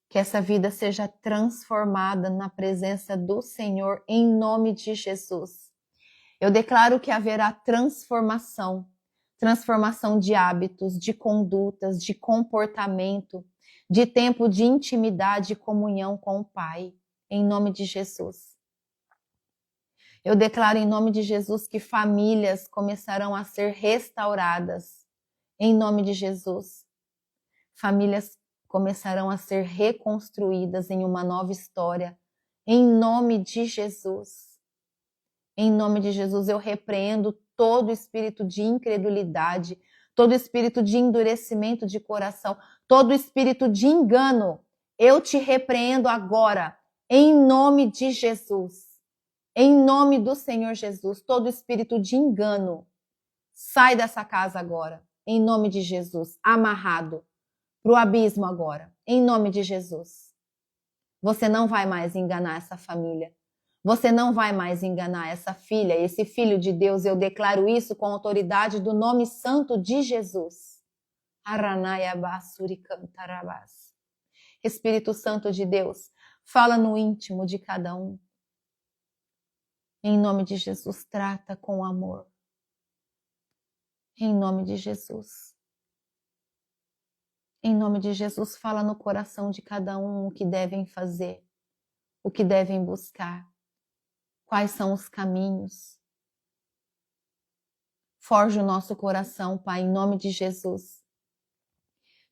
Que essa vida seja transformada na presença do Senhor, em nome de Jesus. Eu declaro que haverá transformação de hábitos, de condutas, de comportamento, de tempo de intimidade e comunhão com o Pai, em nome de Jesus. Eu declaro em nome de Jesus que famílias começarão a ser restauradas, em nome de Jesus. Famílias começarão a ser reconstruídas em uma nova história, em nome de Jesus. Em nome de Jesus, eu repreendo todo espírito de incredulidade, todo espírito de endurecimento de coração, todo espírito de engano. Eu te repreendo agora, em nome de Jesus. Em nome do Senhor Jesus, todo espírito de engano, sai dessa casa agora, em nome de Jesus, amarrado para o abismo agora, em nome de Jesus. Você não vai mais enganar essa família. Você não vai mais enganar essa filha, esse filho de Deus. Eu declaro isso com a autoridade do nome santo de Jesus. Espírito Santo de Deus, fala no íntimo de cada um. Em nome de Jesus, trata com amor. Em nome de Jesus. Em nome de Jesus, fala no coração de cada um o que devem fazer, o que devem buscar, quais são os caminhos. Forge o nosso coração, Pai, em nome de Jesus.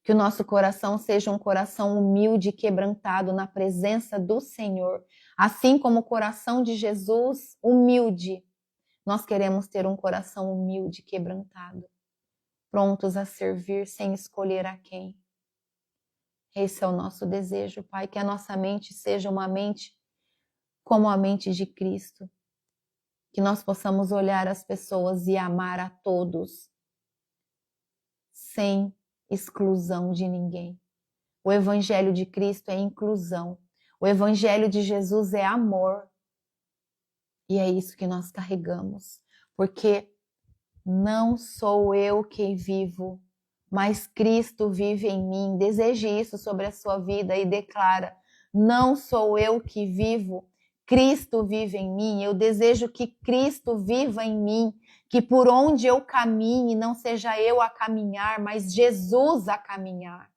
Que o nosso coração seja um coração humilde e quebrantado na presença do Senhor, assim como o coração de Jesus, humilde. Nós queremos ter um coração humilde, quebrantado, prontos a servir sem escolher a quem. Esse é o nosso desejo, Pai, que a nossa mente seja uma mente como a mente de Cristo, que nós possamos olhar as pessoas e amar a todos, sem exclusão de ninguém. O Evangelho de Cristo é inclusão, o Evangelho de Jesus é amor, e é isso que nós carregamos, porque não sou eu quem vivo, mas Cristo vive em mim. Deseje isso sobre a sua vida e declara: não sou eu que vivo, Cristo vive em mim. Eu desejo que Cristo viva em mim, que por onde eu caminhe não seja eu a caminhar, mas Jesus a caminhar.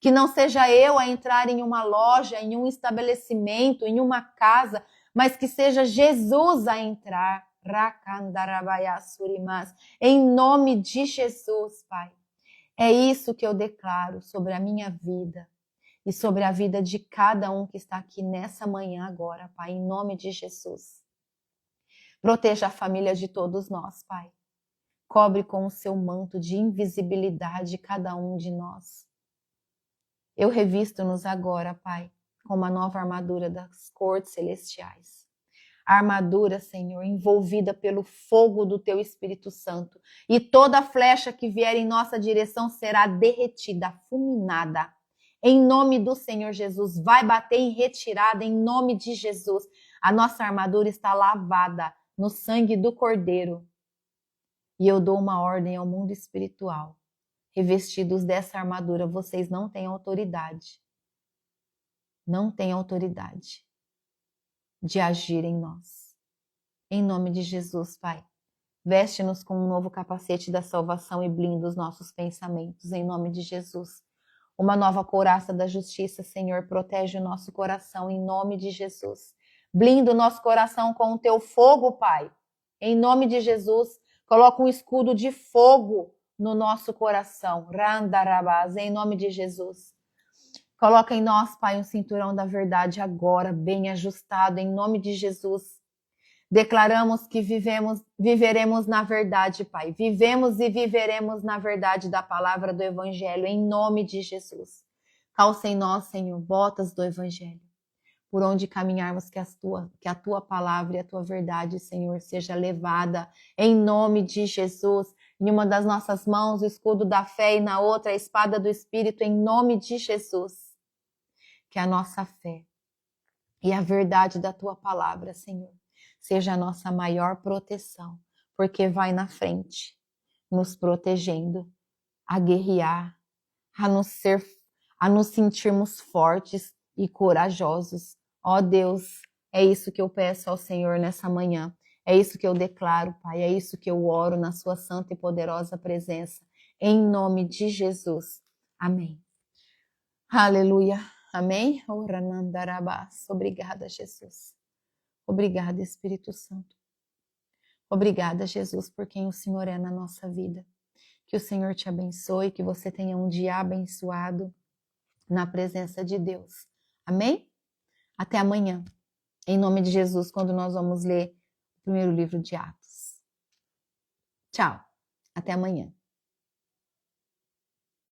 Que não seja eu a entrar em uma loja, em um estabelecimento, em uma casa, mas que seja Jesus a entrar. Em nome de Jesus, Pai. É isso que eu declaro sobre a minha vida e sobre a vida de cada um que está aqui nessa manhã agora, Pai, em nome de Jesus. Proteja a família de todos nós, Pai. Cobre com o seu manto de invisibilidade cada um de nós. Eu revisto-nos agora, Pai, com uma nova armadura das cortes celestiais. A armadura, Senhor, envolvida pelo fogo do Teu Espírito Santo. E toda flecha que vier em nossa direção será derretida, fulminada. Em nome do Senhor Jesus, vai bater em retirada, em nome de Jesus. A nossa armadura está lavada no sangue do Cordeiro. E eu dou uma ordem ao mundo espiritual. Revestidos dessa armadura, vocês não têm autoridade não tem autoridade de agir em nós. Em nome de Jesus, Pai, veste-nos com um novo capacete da salvação e blinda os nossos pensamentos, em nome de Jesus. Uma nova couraça da justiça, Senhor, protege o nosso coração, em nome de Jesus. Blinda o nosso coração com o teu fogo, Pai. Em nome de Jesus, coloca um escudo de fogo no nosso coração. Randarabás, em nome de Jesus. Coloca em nós, Pai, um cinturão da verdade agora, bem ajustado, em nome de Jesus. Declaramos que viveremos na verdade, Pai. Vivemos e viveremos na verdade da palavra do Evangelho, em nome de Jesus. Calça em nós, Senhor, botas do Evangelho. Por onde caminharmos, que a tua palavra e a tua verdade, Senhor, seja levada em nome de Jesus. Em uma das nossas mãos, o escudo da fé, e na outra, a espada do Espírito, em nome de Jesus. Que a nossa fé e a verdade da tua palavra, Senhor, seja a nossa maior proteção, porque vai na frente, nos protegendo, a guerrear, a nos sentirmos fortes e corajosos. Ó Deus, é isso que eu peço ao Senhor nessa manhã. É isso que eu declaro, Pai. É isso que eu oro na sua santa e poderosa presença. Em nome de Jesus. Amém. Aleluia. Amém. Obrigada, Jesus. Obrigada, Espírito Santo. Obrigada, Jesus, por quem o Senhor é na nossa vida. Que o Senhor te abençoe, que você tenha um dia abençoado na presença de Deus. Amém? Até amanhã. Em nome de Jesus, quando nós vamos ler o primeiro livro de Atos. Tchau. Até amanhã.